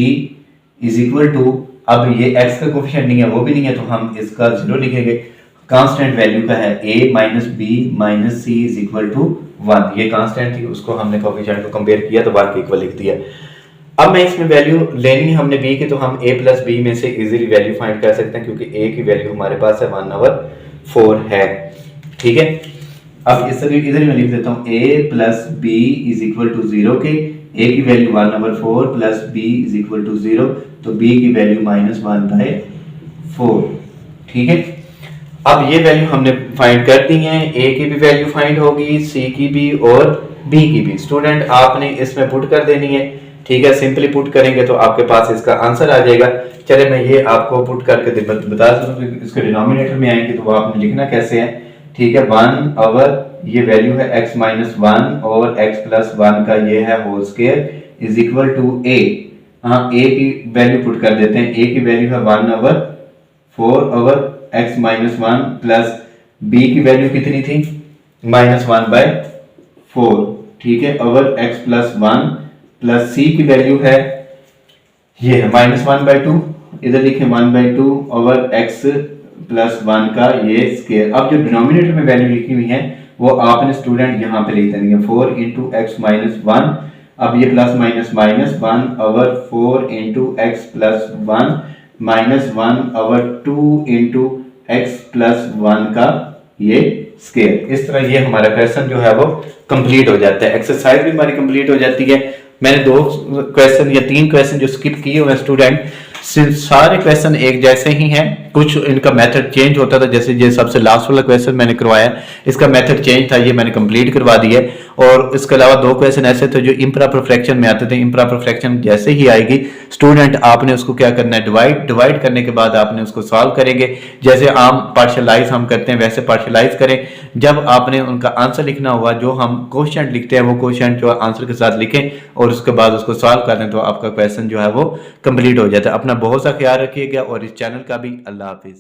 is equal to, अब ये x का कोफिशिएंट नहीं है वो भी नहीं है, तो हम इसका 0 लिखेंगे। कांस्टेंट वैल्यू का है a minus b minus c is equal to 1, ये कांस्टेंट थी, उसको हमने कोफिशिएंट को कंपेयर किया तो 1 के इक्वल लिख दिया। अब मैं इसमें वैल्यू लेनी है हमने b की, तो हम a प्लस बी में से इजीली वैल्यू फाइंड कर सकते हैं क्योंकि a की वैल्यू हमारे पास है 1/4 है। ठीक है, अब इस तरह इधर मैं लिख देता हूँ a plus b is equal to 0 के a की value 1/4 plus b is equal to 0, तो b की वैल्यू -1/4। ठीक है, अब ये वैल्यू हमने फाइंड कर दी है, a की भी वैल्यू फाइंड होगी, c की भी और b की भी। स्टूडेंट आपने इसमें पुट कर देनी है। ठीक है, सिंपली पुट करेंगे तो आपके पास इसका आंसर आ जाएगा। चले मैं ये आपको पुट करके बता दूं, इसके डिनोमिनेटर में आएंगे तो वो आपने लिखना कैसे है। ठीक है, 1/, ये वैल्यू है x-1 और x+1 का ये है whole square is equal to a। हाँ, a की वैल्यू पुट कर देते हैं, a की वैल्यू है 1/4 x-1 प्लस b की वैल्यू कितनी थी -1/4। ठीक है, ओवर x+1 प्लस c की वैल्यू है ये है -1/2, इधर लिखे 1/2 ओवर x+1 का ये स्क्वायर। अब जो डिनोमिनेटर में वैल्यू लिखी हुई है वो आपने स्टूडेंट यहाँ पे लिख देनी है 4 × x-1। अब ये plus minus minus 1/4 × x+1 -1/2 × x+1 का ये स्क्वायर। इस तरह ये हमारा क्वेश्चन जो है वो कंप्लीट हो जाता है, एक्सरसाइज भी हमारी कंप्लीट हो जाती है। मैंने 2 क्वेश्चन या 3 क्वेश्चन जो स्किप किए हुए स्टूडेंट, सारे क्वेश्चन एक जैसे ही हैं, कुछ इनका मेथड चेंज होता था। जैसे ये सबसे लास्ट वाला क्वेश्चन मैंने करवाया, इसका मेथड चेंज था, ये मैंने कंप्लीट करवा दिया। और इसके अलावा 2 क्वेश्चन ऐसे थे जो इम्प्रॉपर फ्रैक्शन में आते थे। इम्प्रॉपर फ्रैक्शन जैसे ही आएगी स्टूडेंट आपने उसको क्या करना है, डिवाइड करने के बाद आपने उसको सॉल्व करेंगे। जैसे आम पार्शलाइज हम करते हैं वैसे पार्शलाइज करें। जब आपने उनका आंसर लिखना होगा, जो हम क्वेश्चन लिखते हैं वो क्वेश्चन जो आंसर के साथ लिखें और उसके बाद उसको सॉल्व कर दें, तो आपका क्वेश्चन जो है वो कंप्लीट हो जाता है। अपना बहुत सा ख्याल रखिएगा और इस चैनल का भी। अल्लाह हाफिज।